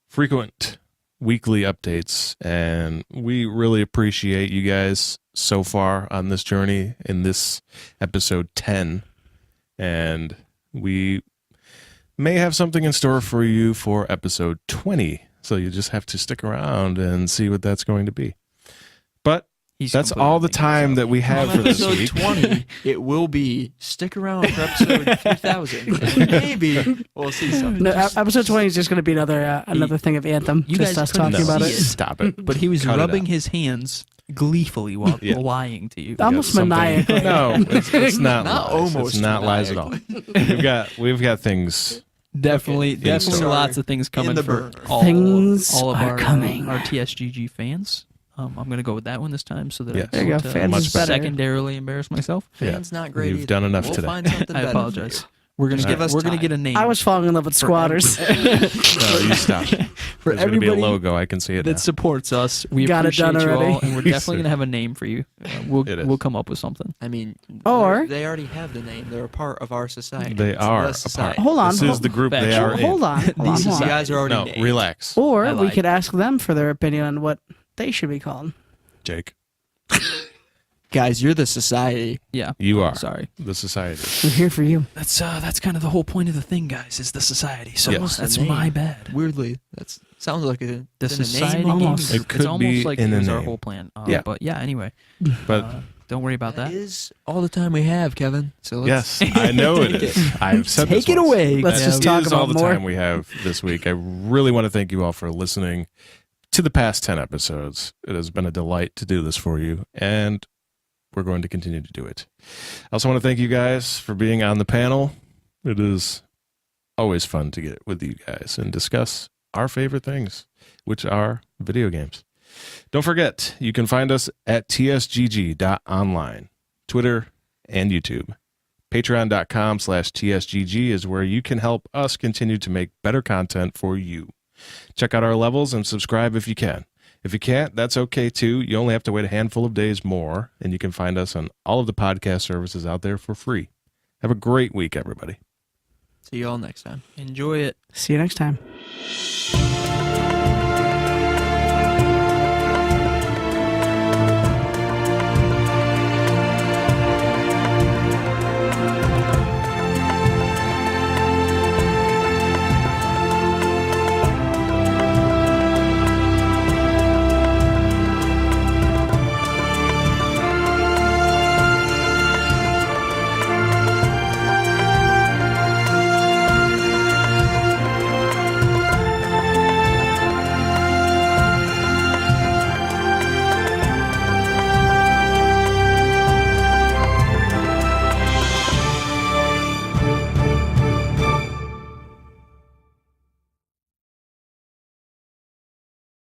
Frequent weekly updates, and we really appreciate you guys so far on this journey in this episode 10, and we may have something in store for you for episode 20, so you just have to stick around and see what that's going to be. But He's that's completely all the making time himself. that we have for this Episode week. 20, it will be stick around for episode 3000. And maybe we'll see something. No, episode 20 is just going to be another thing of Anthem. You just guys us couldn't talking about see it. it. Stop it. But he was Cut it rubbing out. his hands gleefully while Yeah. lying to you. Almost Something- maniacal. No, it's not. Not lies. almost It's not lies at all. We've got things. Definitely store. lots of things coming the for burner. all, Things all of are our coming. our TSGG fans. I'm going to go with that one this time so that Yes. I There you don't go. Fans Much is better. secondarily embarrass myself. Fans not great You've either. done enough we'll today. Find something I better apologize. for We're gonna Just get give us we're gonna time. get a name. I was falling in love with squatters. No, you stop. for There's going to be a everybody logo. I can see it now. that supports us. We Got it appreciate done you already. all, and we're definitely gonna have a name for you. It is. We'll come up with something. I mean, Or- they already have the name. They're a part of our society. They It's are the a part. society. Hold on, This is hold- the group they are in. Hold on. Hold on, These hold You on. guys are already No, named. relax, Or I we like could ask them for their opinion on what they should be called. Jake. Guys, you're the society. Yeah. You are Sorry. the society. We're here for you. That's kind of the whole point of the thing, guys. Is the society. So Yes. that's The name. my bad. Weirdly, that sounds like The it's in a society name. gaming Almost. group. It could it's almost be like in it a was our name. whole plan. Yeah. But yeah. Anyway, But don't worry about That that. is all the time we have, Kevin. So let's yes, I know it is. I've said take this it once. away. Let's That just talk is all about the more. time we have this week. I really want to thank you all for listening to the past 10 episodes. It has been a delight to do this for you, and we're going to continue to do it. I also want to thank you guys for being on the panel. It is always fun to get with you guys and discuss our favorite things, which are video games. Don't forget, you can find us at tsgg.online, Twitter, and YouTube. Patreon.com/TSGG is where you can help us continue to make better content for you. Check out our levels and subscribe if you can. If you can't, that's okay too. You only have to wait a handful of days more, and you can find us on all of the podcast services out there for free. Have a great week, everybody. see you all next time. Enjoy it. See you next time.